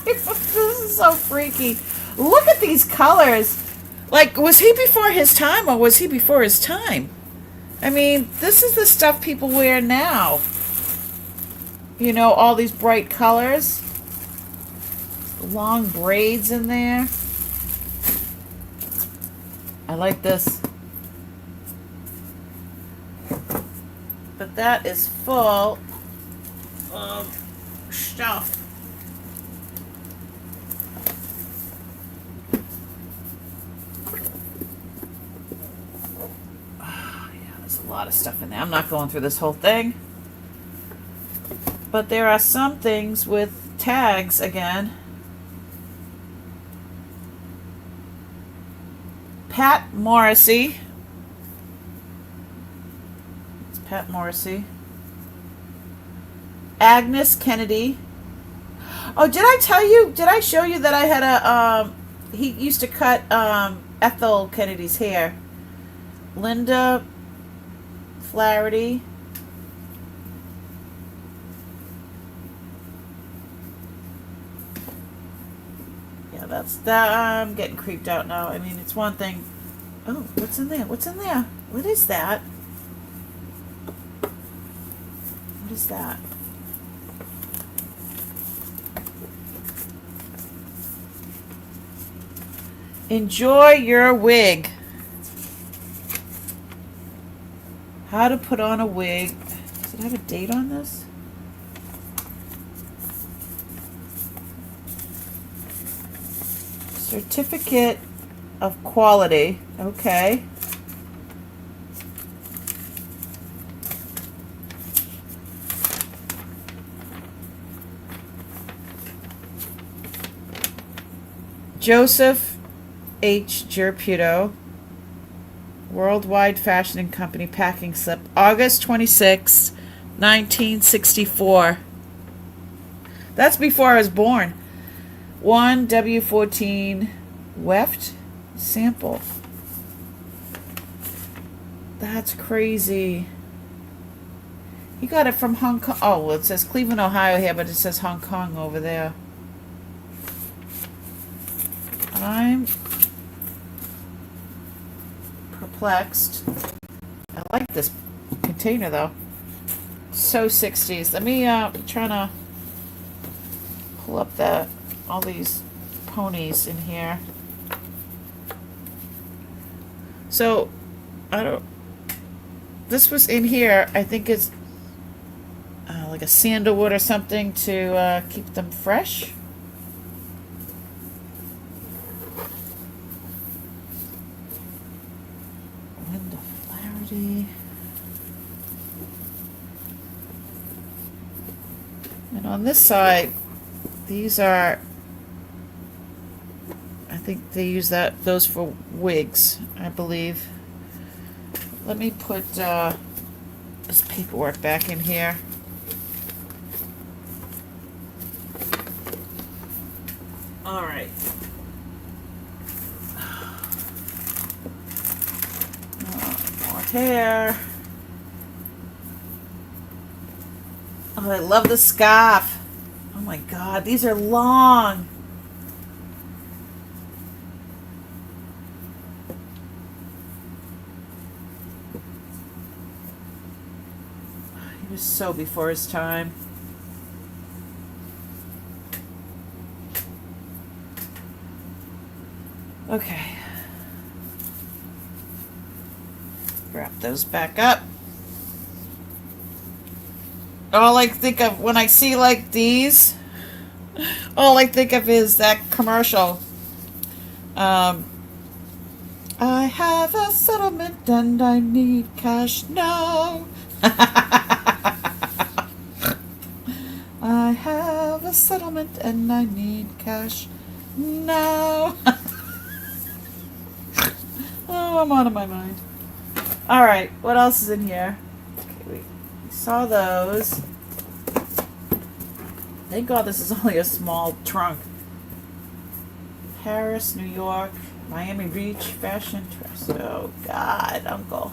This is so freaky. Look at these colors. Like, was he before his time or was he before his time? I mean, this is the stuff people wear now. You know, all these bright colors. Long braids in there. I like this. But that is full of stuff. Oh, yeah, there's a lot of stuff in there. I'm not going through this whole thing. But there are some things with tags again. Pat Morrissey. It's Pat Morrissey. Agnes Kennedy. Oh, did I tell you? Did I show you that I had a he used to cut Ethel Kennedy's hair. Linda Flaherty. That's that. I'm getting creeped out now. I mean, it's one thing. Oh, what's in there? What's in there? What is that? What is that? Enjoy your wig. How to put on a wig. Does it have a date on this? Certificate of quality. Okay. Joseph H. Gerputo, Worldwide Fashion and Company packing slip, August 26, 1964. That's before I was born. 1 W14 weft sample. That's crazy. He got it from Hong Kong. Oh, well, it says Cleveland, Ohio here, but it says Hong Kong over there. I'm perplexed. I like this container though. So 60s. Let me try to pull up all these ponies in here. So this was in here. I think it's like a sandalwood or something to keep them fresh. Window clarity. And on this side, these are, I think they use those for wigs, I believe. Let me put this paperwork back in here. All right. More hair. Oh, I love the scarf. Oh my God, these are long. He was so before his time. Okay. Wrap those back up. All I think of when I see like these, all I think of is that commercial. I have a settlement and I need cash now. I have a settlement and I need cash now. Oh, I'm out of my mind. All right, what else is in here? Okay, we saw those. Thank God this is only a small trunk. Paris, New York, Miami Beach, Fashion Trust. Oh God, Uncle.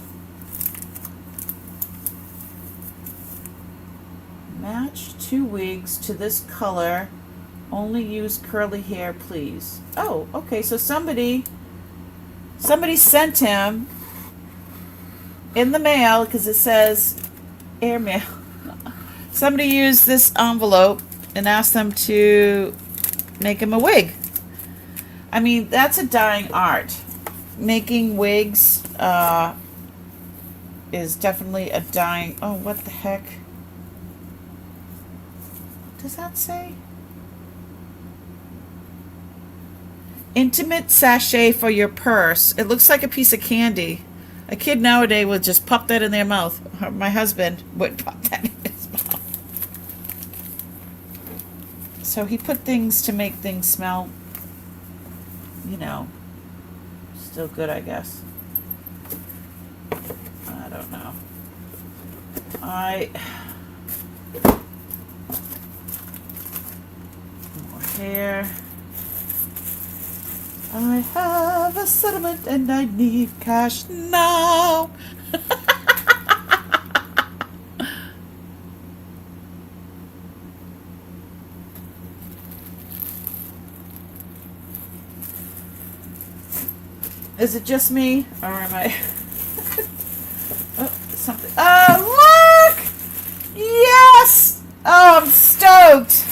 Match 2 wigs to this color. Only use curly hair, please. Oh, okay. So somebody sent him in the mail, because it says airmail. Somebody used this envelope and asked them to make him a wig. I mean, that's a dying art. Making wigs is definitely a dying... Oh, what the heck? What does that say? Intimate sachet for your purse. It looks like a piece of candy. A kid nowadays would just pop that in their mouth. My husband would pop that in his mouth. So he put things to make things smell, you know, still good, I guess. I don't know. More hair. I have a settlement and I need cash now. Is it just me, or am I? Oh, something. Oh, look! Yes! Oh, I'm stoked.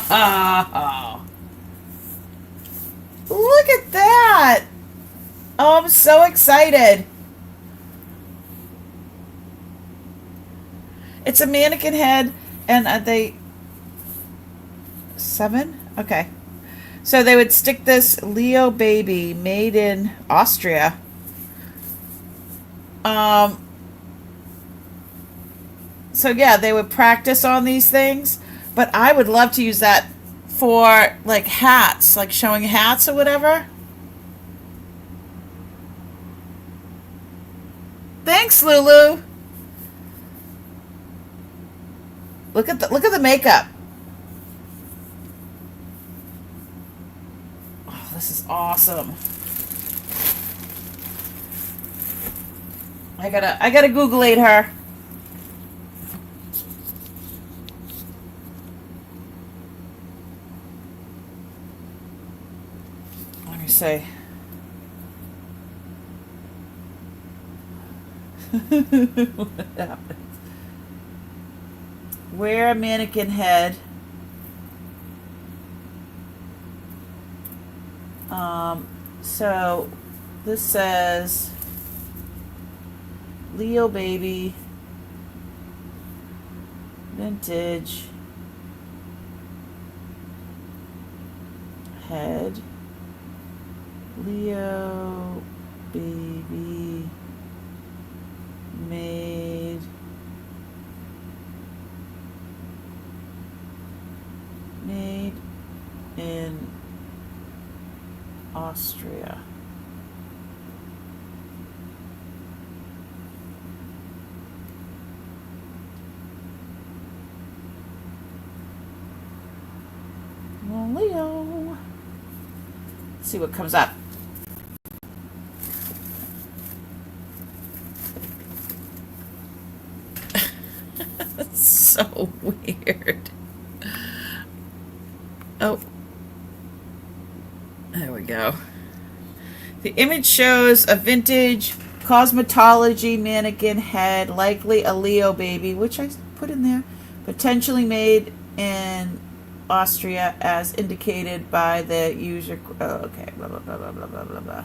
Oh, look at that! Oh, I'm so excited. It's a mannequin head, and they 7? Okay. So they would stick this Leo baby made in Austria. Um, so yeah, they would practice on these things, but I would love to use that for like hats, like showing hats or whatever. Thanks, Lulu. Look at the makeup. Oh, this is awesome. I gotta Google-ate her. Let me see. What happened? Wear a mannequin head. So this says Leo baby vintage head. Leo baby made in Austria. Well, Leo. Let's see what comes up. That's so weird. Oh. There we go. The image shows a vintage cosmetology mannequin head, likely a Leo baby, which I put in there, potentially made in Austria as indicated by the user. Oh, okay, blah, blah, blah, blah, blah, blah, blah, blah.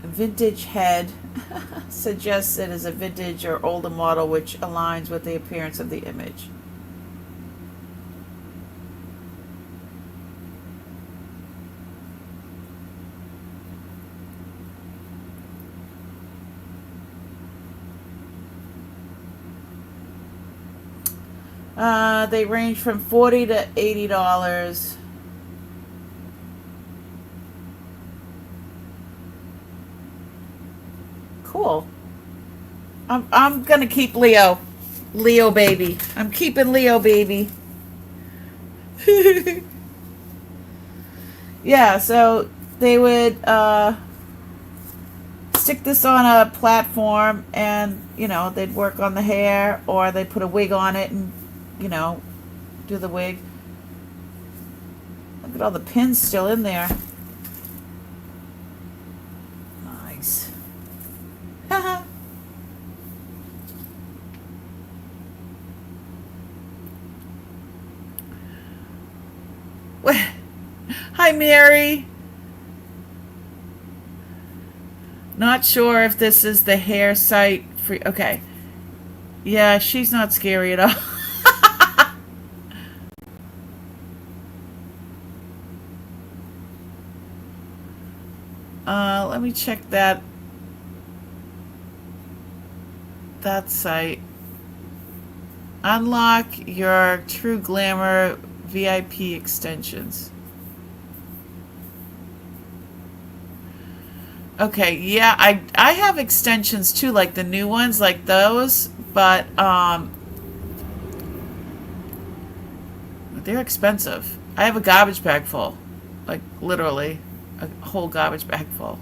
Vintage head suggests it is a vintage or older model which aligns with the appearance of the image. They range from $40 to $80. Cool. I'm gonna keep Leo. Leo baby. I'm keeping Leo baby. Yeah, so they would stick this on a platform and, they'd work on the hair or they'd put a wig on it and, do the wig. Look at all the pins still in there. Nice. Hi, Mary. Not sure if this is the hair site for. Okay. Yeah, she's not scary at all. Let me check that site. Unlock your True Glamour VIP extensions. Okay, yeah, I have extensions too, like the new ones, like those, but they're expensive. I have a garbage bag full, like literally a whole garbage bag full.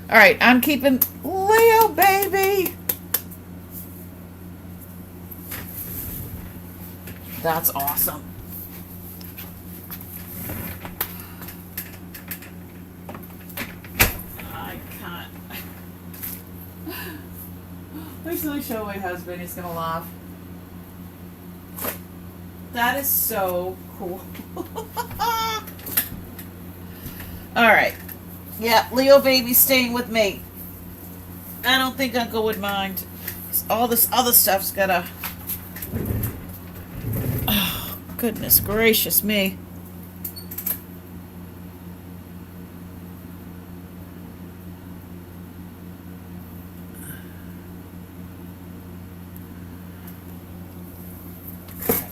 All right, I'm keeping Leo baby. That's awesome. Wait till I show my husband. He's gonna laugh. That is so cool. All right. Yeah, Leo baby's staying with me. I don't think Uncle would mind. All this other stuff's gotta... Oh, goodness gracious me.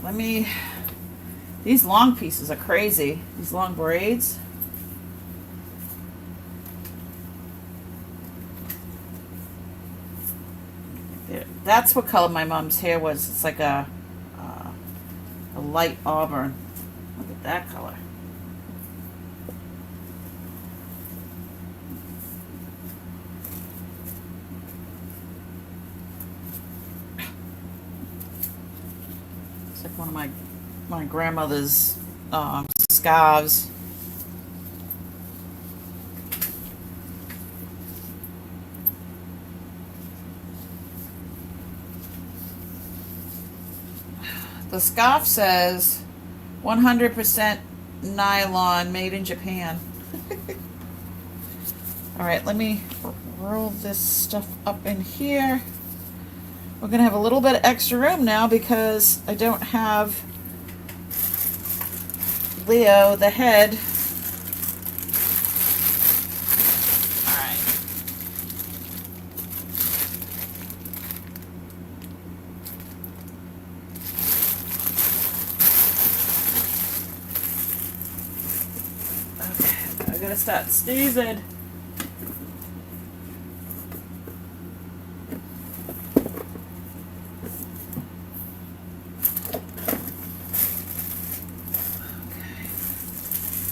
Let me... These long pieces are crazy. These long braids. That's what color my mom's hair was. It's like a light auburn. Look at that color. It's like one of my grandmother's scarves. The scarf says 100% nylon, made in Japan. All right, let me roll this stuff up in here. We're going to have a little bit of extra room now because I don't have Leo, the head. All right. Okay, I gotta start sneezing.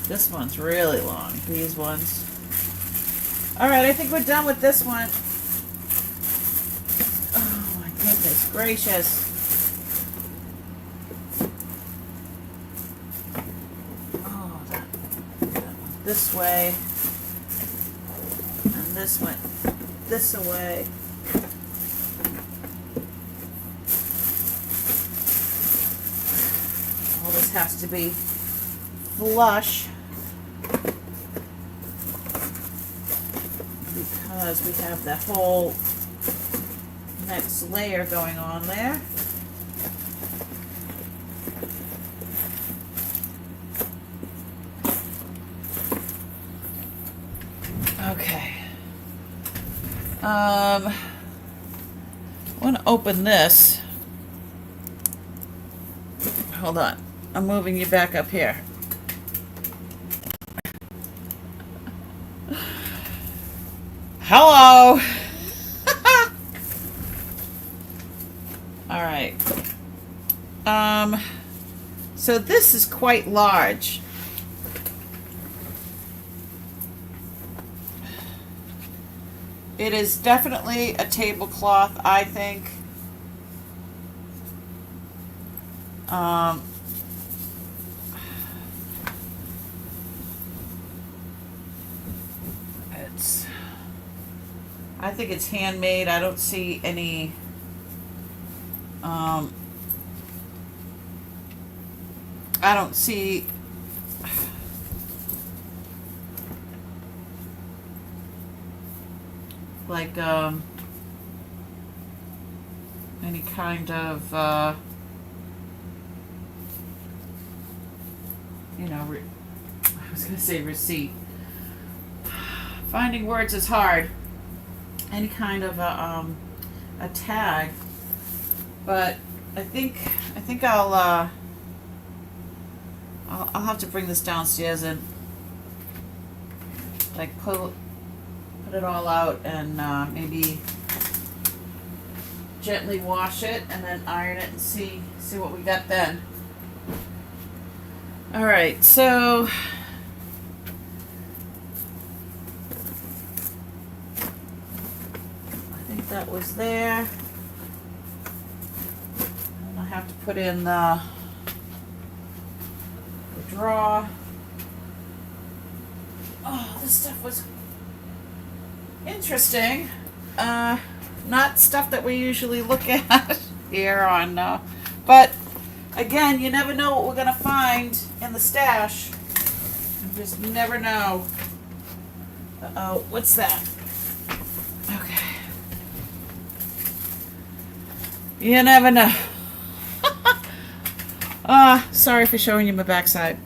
This one's really long, these ones. All right, I think we're done with this one. Oh my goodness gracious. Oh, that went this way. And this went this away. All this has to be flush. Because we have that whole next layer going on there. Okay. I want to open this. Hold on. I'm moving you back up here. Hello. All right. So this is quite large. It is definitely a tablecloth, I think. I think it's handmade. I don't see any I don't see like any kind of you know, I was gonna say receipt. Finding words is hard. Any kind of a tag, but I think I'll have to bring this downstairs and like put it all out and maybe gently wash it and then iron it and see what we got then. All right, so that was there. And I have to put in the drawer. Oh, this stuff was interesting. Not stuff that we usually look at here on, but again, you never know what we're gonna find in the stash. You just never know. Uh-oh, what's that? Okay. You never know. Sorry for showing you my backside.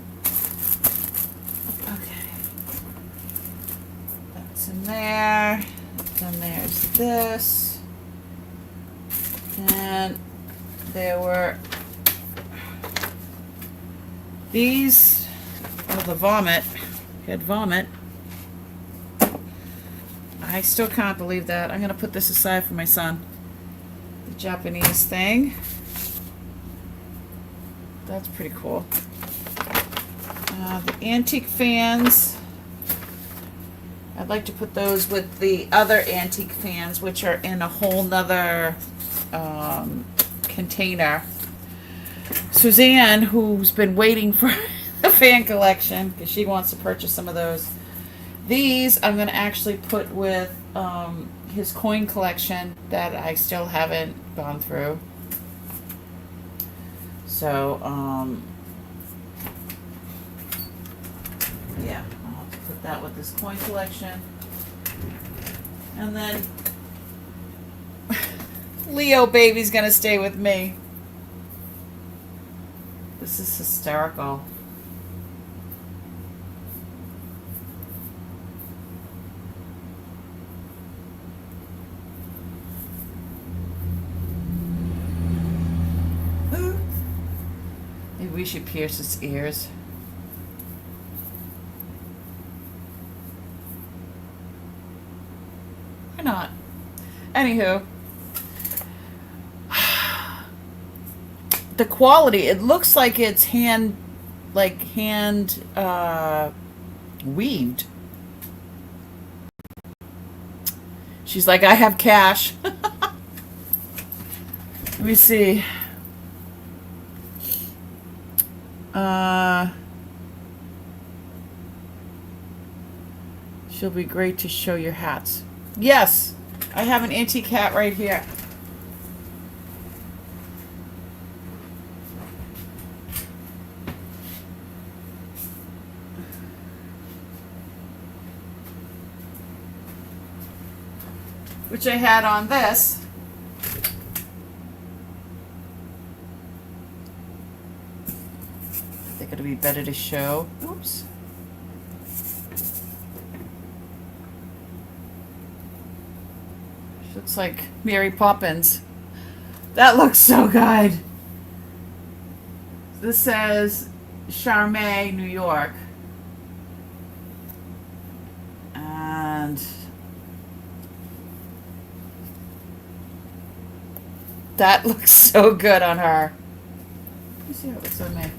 Okay. That's in there. Then there's this. And there were these. Oh, the vomit. He had vomit. I still can't believe that. I'm going to put this aside for my son. The Japanese thing. That's pretty cool. The antique fans. I'd like to put those with the other antique fans, which are in a whole nother container. Suzanne, who's been waiting for the fan collection, because she wants to purchase some of those. These I'm going to actually put with his coin collection that I still haven't gone through. So, yeah, I'll have to put that with this coin collection. And then Leo baby's gonna stay with me. This is hysterical. Maybe we should pierce his ears. Why not? Anywho, the quality, it looks like it's hand weaved. She's like, I have cash. Let me see. She'll be great to show your hats. Yes, I have an antique hat right here. Which I had on this. I think it'll be better to show. Oops. She looks like Mary Poppins. That looks so good. This says Charme, New York. And that looks so good on her. Let me see how it looks on me.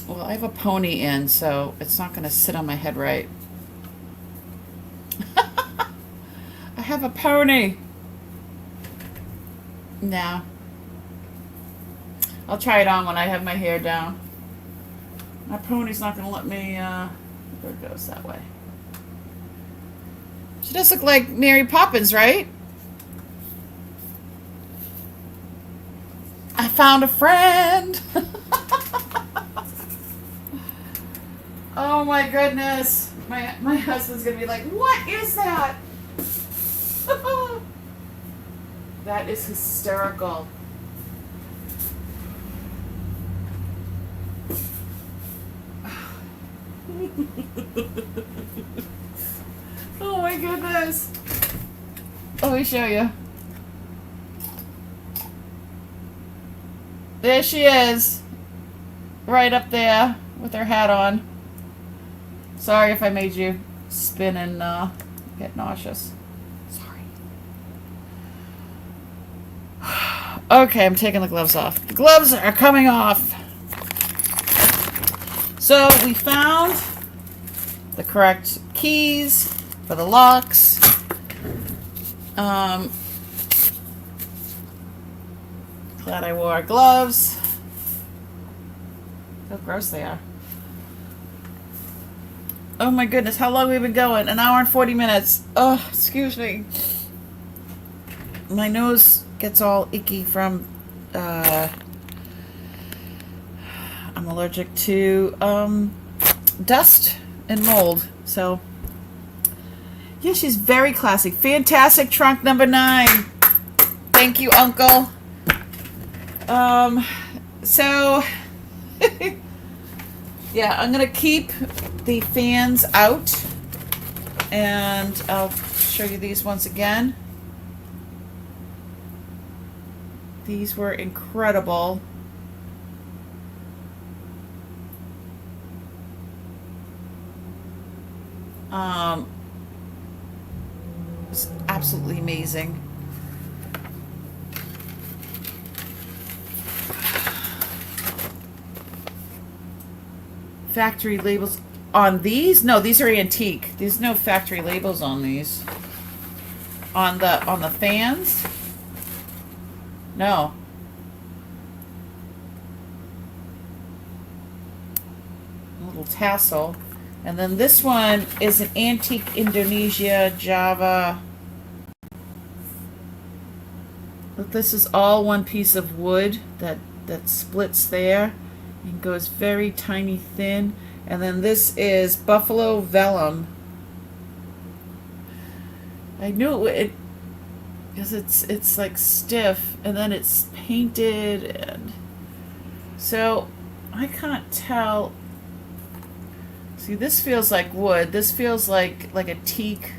Well, I have a pony in, so it's not going to sit on my head right. I have a pony. No. I'll try it on when I have my hair down. My pony's not going to let me, there it goes that way. She does look like Mary Poppins, right? I found a friend. Oh my goodness. My husband's going to be like, what is that? That is hysterical. Oh my goodness. Let me show you. There she is. Right up there with her hat on. Sorry if I made you spin and get nauseous. Sorry. Okay, I'm taking the gloves off. The gloves are coming off. So we found the correct keys for the locks. Glad I wore gloves. How gross they are. Oh my goodness, how long have we been going? An hour and 40 minutes. Oh, excuse me. My nose gets all icky from, I'm allergic to, dust and mold. So yeah, she's very classy. Fantastic trunk number 9. Thank you, Uncle. So yeah, I'm gonna keep the fans out, and I'll show you these once again. These were incredible. It's absolutely amazing. Factory labels on these? No, these are antique. There's no factory labels on these. On the fans? No. A little tassel. And then this one is an antique Indonesia Java. But this is all one piece of wood that splits there and goes very tiny thin. And then this is buffalo vellum. I knew it because it's like stiff, and then it's painted, and so I can't tell. See, this feels like wood. This feels like a teak.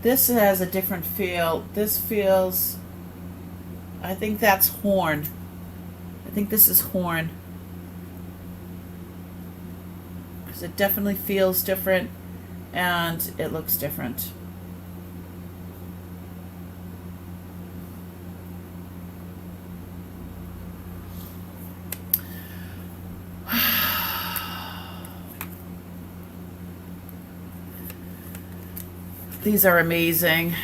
This has a different feel. This feels, I think that's horn. I think this is horn. Because it definitely feels different and it looks different. These are amazing.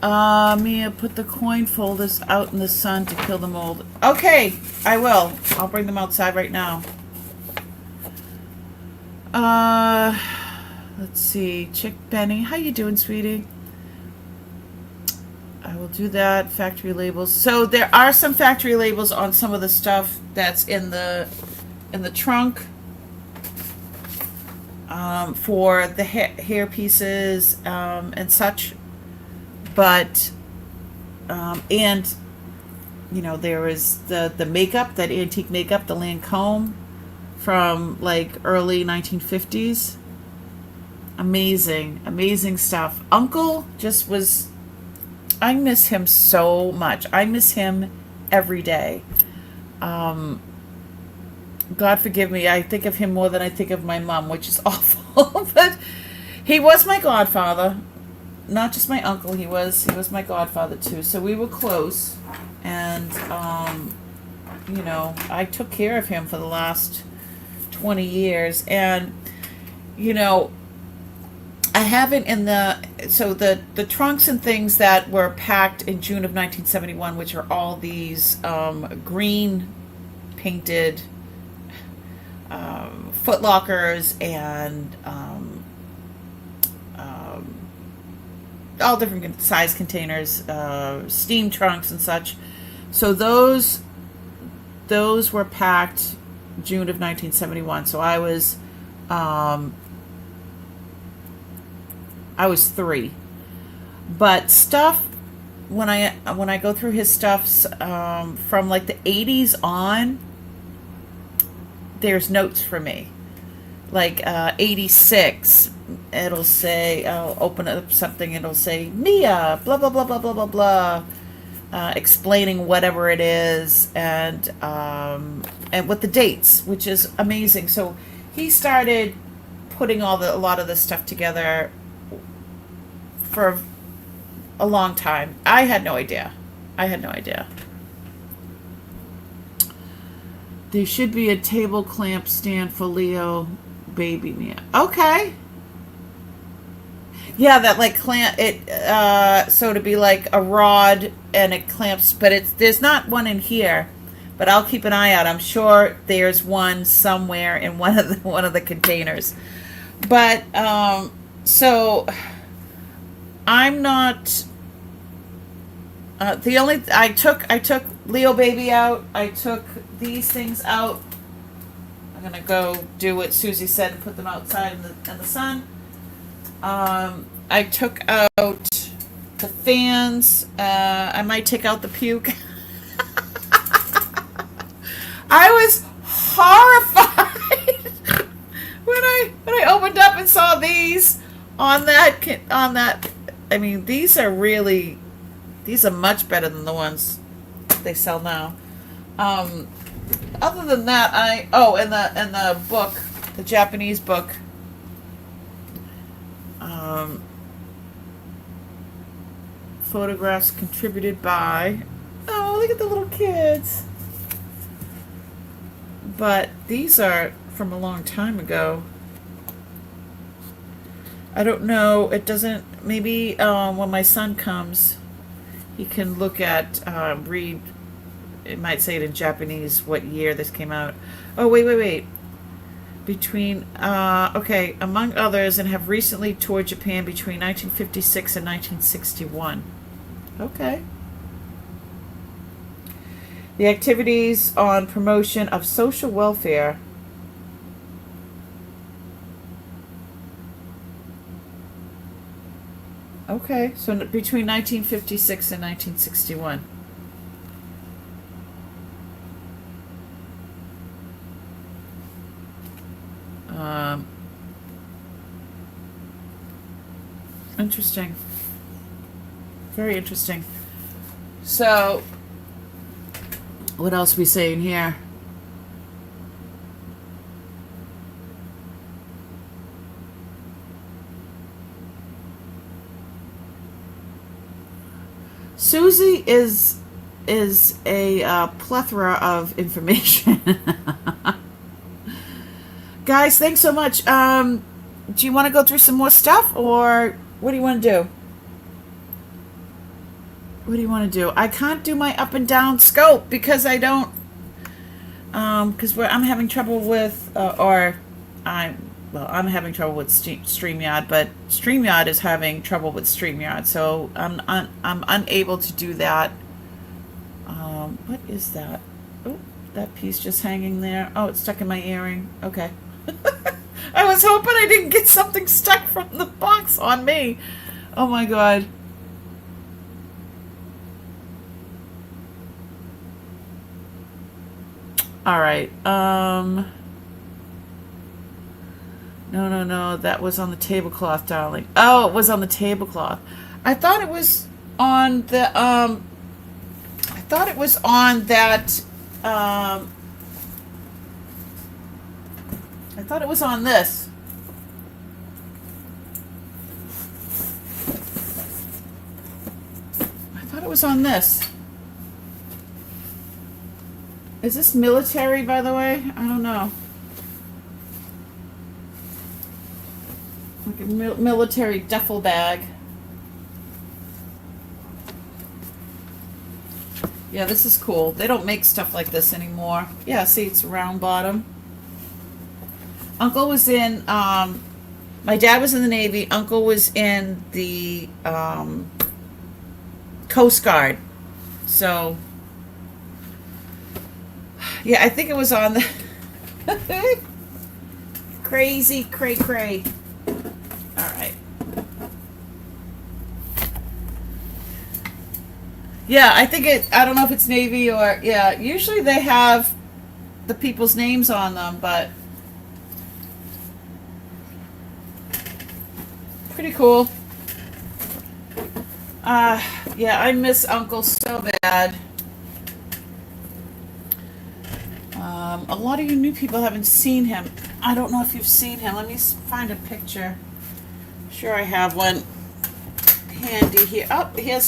Mia, put the coin folders out in the sun to kill the mold. Okay, I will. I'll bring them outside right now. Let's see. Chick Benny, how you doing, sweetie? I will do that. Factory labels. So there are some factory labels on some of the stuff that's in the trunk. For the hair pieces and such, but and you know, there is the makeup, that antique makeup, the Lancome from like early 1950s. Amazing stuff. Uncle just was, I miss him so much. I miss him every day. God forgive me, I think of him more than I think of my mom, which is awful. But he was my godfather, not just my uncle. He was my godfather too. So we were close, and you know, I took care of him for the last 20 years, and you know, I haven't in the trunks and things that were packed in June of 1971, which are all these green painted foot lockers and all different size containers, steam trunks and such. So those were packed June of 1971. So I was 3. But stuff, when I go through his stuffs from like the 80s on, there's notes for me. Like 86, it'll say, I'll open up something, it'll say Mia, blah blah blah blah blah blah blah, explaining whatever it is, and with the dates, which is amazing. So he started putting a lot of this stuff together for a long time. I had no idea. There should be a table clamp stand for Leo baby Mia. Okay. Yeah, that like clamp it, so to be like a rod and it clamps, but there's not one in here. But I'll keep an eye out. I'm sure there's one somewhere in one of the containers. But so I'm not I took Leo baby out. I took these things out. I'm gonna go do what Susie said and put them outside in the sun. I took out the fans. I might take out the puke. I was horrified when I opened up and saw these on that. I mean, these are much better than the ones they sell now. Other than that, and the book, the Japanese book. Photographs contributed by. Oh, look at the little kids. But these are from a long time ago. I don't know. It doesn't. Maybe when my son comes, he can look at, read. It might say it in Japanese what year this came out. Oh, wait. Between, okay, among others, and have recently toured Japan between 1956 and 1961. Okay. The activities on promotion of social welfare. Okay, so between 1956 and 1961. Interesting. Very interesting. So, what else are we saying here? Susie is a plethora of information. Guys, thanks so much. Do you want to go through some more stuff, or what do you want to do? What do you want to do? I can't do my up and down scope because I don't. Because I'm having trouble with, I'm having trouble with StreamYard, but StreamYard is having trouble with StreamYard, so I'm unable to do that. What is that? Oh, that piece just hanging there. Oh, it's stuck in my earring. Okay. I was hoping I didn't get something stuck from the box on me. Oh my god. All right. No. That was on the tablecloth, darling. Oh, it was on the tablecloth. I thought it was on the I thought it was on that I thought it was on this. I thought it was on this. Is this military, by the way? I don't know. Like a military duffel bag. Yeah, this is cool. They don't make stuff like this anymore. Yeah, see, it's round bottom. Uncle was in, my dad was in the Navy. Uncle was in the Coast Guard. So, yeah, I think it was on the crazy cray. All right. Yeah, I think I don't know if it's Navy or, yeah, usually they have the people's names on them, but pretty cool. Yeah, I miss Uncle so bad. A lot of you new people haven't seen him. I don't know if you've seen him. Let me find a picture. Sure, I have one handy here. Oh, here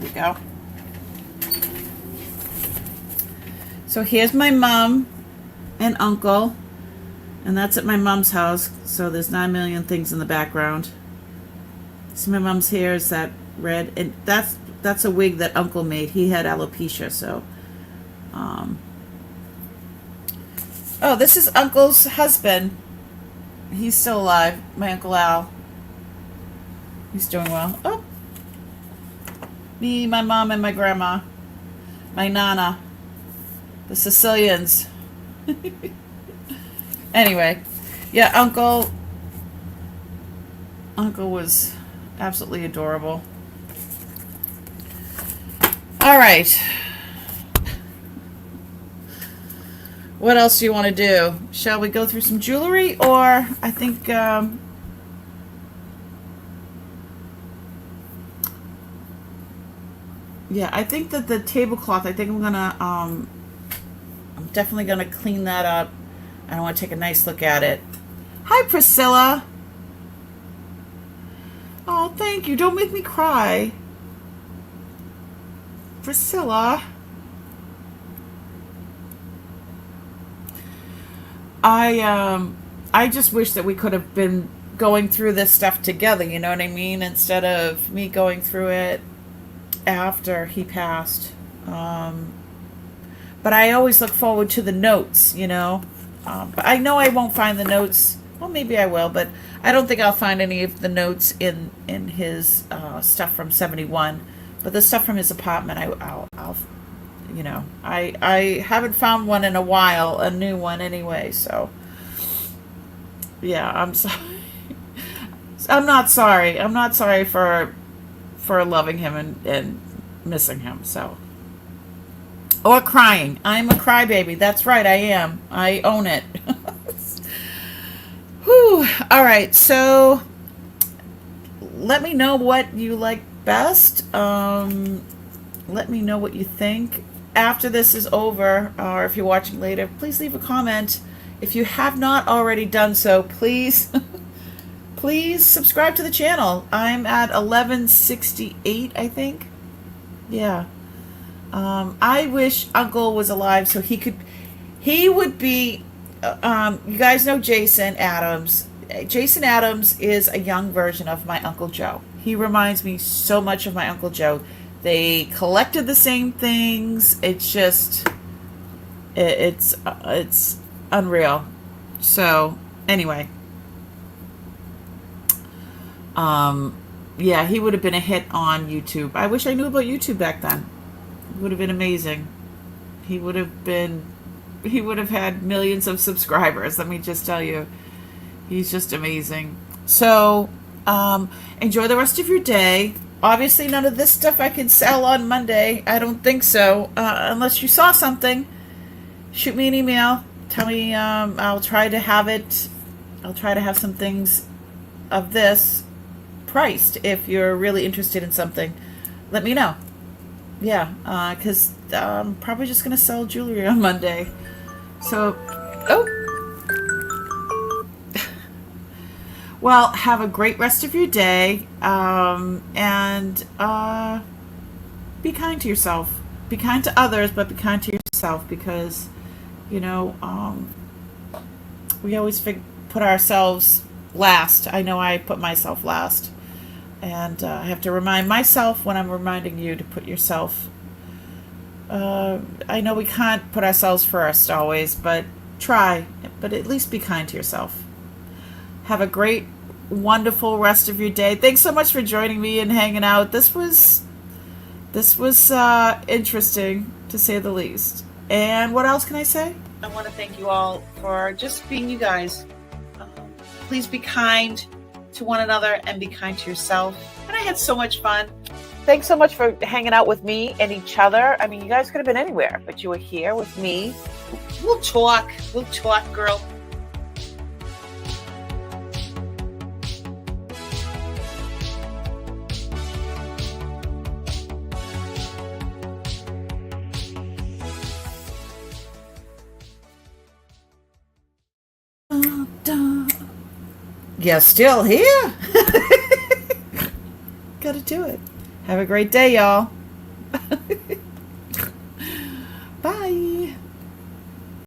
we go. So here's my mom and uncle, and that's at my mom's house. So there's 9 million things in the background. See my mom's hair is that red, and that's a wig that uncle made. He had alopecia, so. Oh, this is uncle's husband. He's still alive. My Uncle Al. He's doing well. Oh. Me, my mom, and my grandma. My nana. The Sicilians. Anyway, yeah, Uncle was absolutely adorable. All right. What else do you want to do? Shall we go through some jewelry, or I think yeah, I think that the tablecloth, I think I'm definitely gonna clean that up. I want to take a nice look at it. Hi, Priscilla. Oh, thank you. Don't make me cry. Priscilla. I just wish that we could have been going through this stuff together, you know what I mean? Instead of me going through it after he passed. But I always look forward to the notes, you know. But I know I won't find the notes. Well, maybe I will, but I don't think I'll find any of the notes in his stuff from '71. But the stuff from his apartment, I'll you know, I haven't found one in a while, a new one anyway. So yeah, I'm sorry. I'm not sorry. I'm not sorry for loving him and missing him. So. Or crying. I'm a crybaby. That's right, I am. I own it. Whew. All right, so let me know what you like best. Let me know what you think. After this is over, or if you're watching later, please leave a comment. If you have not already done so, please, please subscribe to the channel. I'm at 1168, I think. Yeah. I wish Uncle was alive so he would be, you guys know Jason Adams. Jason Adams is a young version of my Uncle Joe. He reminds me so much of my Uncle Joe. They collected the same things. It's just, it's unreal. So anyway, yeah, he would have been a hit on YouTube. I wish I knew about YouTube back then. It would have been amazing. He would have had millions of subscribers. Let me just tell you, he's just amazing. So enjoy the rest of your day. Obviously none of this stuff I can sell on Monday. I don't think so, unless you saw something. Shoot me an email, tell me. I'll try to have some things of this priced. If you're really interested in something, let me know. Yeah, because I'm probably just going to sell jewelry on Monday. So, well, have a great rest of your day, and be kind to yourself. Be kind to others, but be kind to yourself, because, you know, we always put ourselves last. I know I put myself last. And I have to remind myself when I'm reminding you to put yourself. I know we can't put ourselves first always, but try. But at least be kind to yourself. Have a great, wonderful rest of your day. Thanks so much for joining me and hanging out. This was interesting, to say the least. And what else can I say? I want to thank you all for just being you guys. Please be kind to one another and be kind to yourself. And I had so much fun. Thanks so much for hanging out with me and each other. I mean, you guys could have been anywhere, but you were here with me. We'll talk, girl. You're still here. Gotta do it. Have a great day, y'all.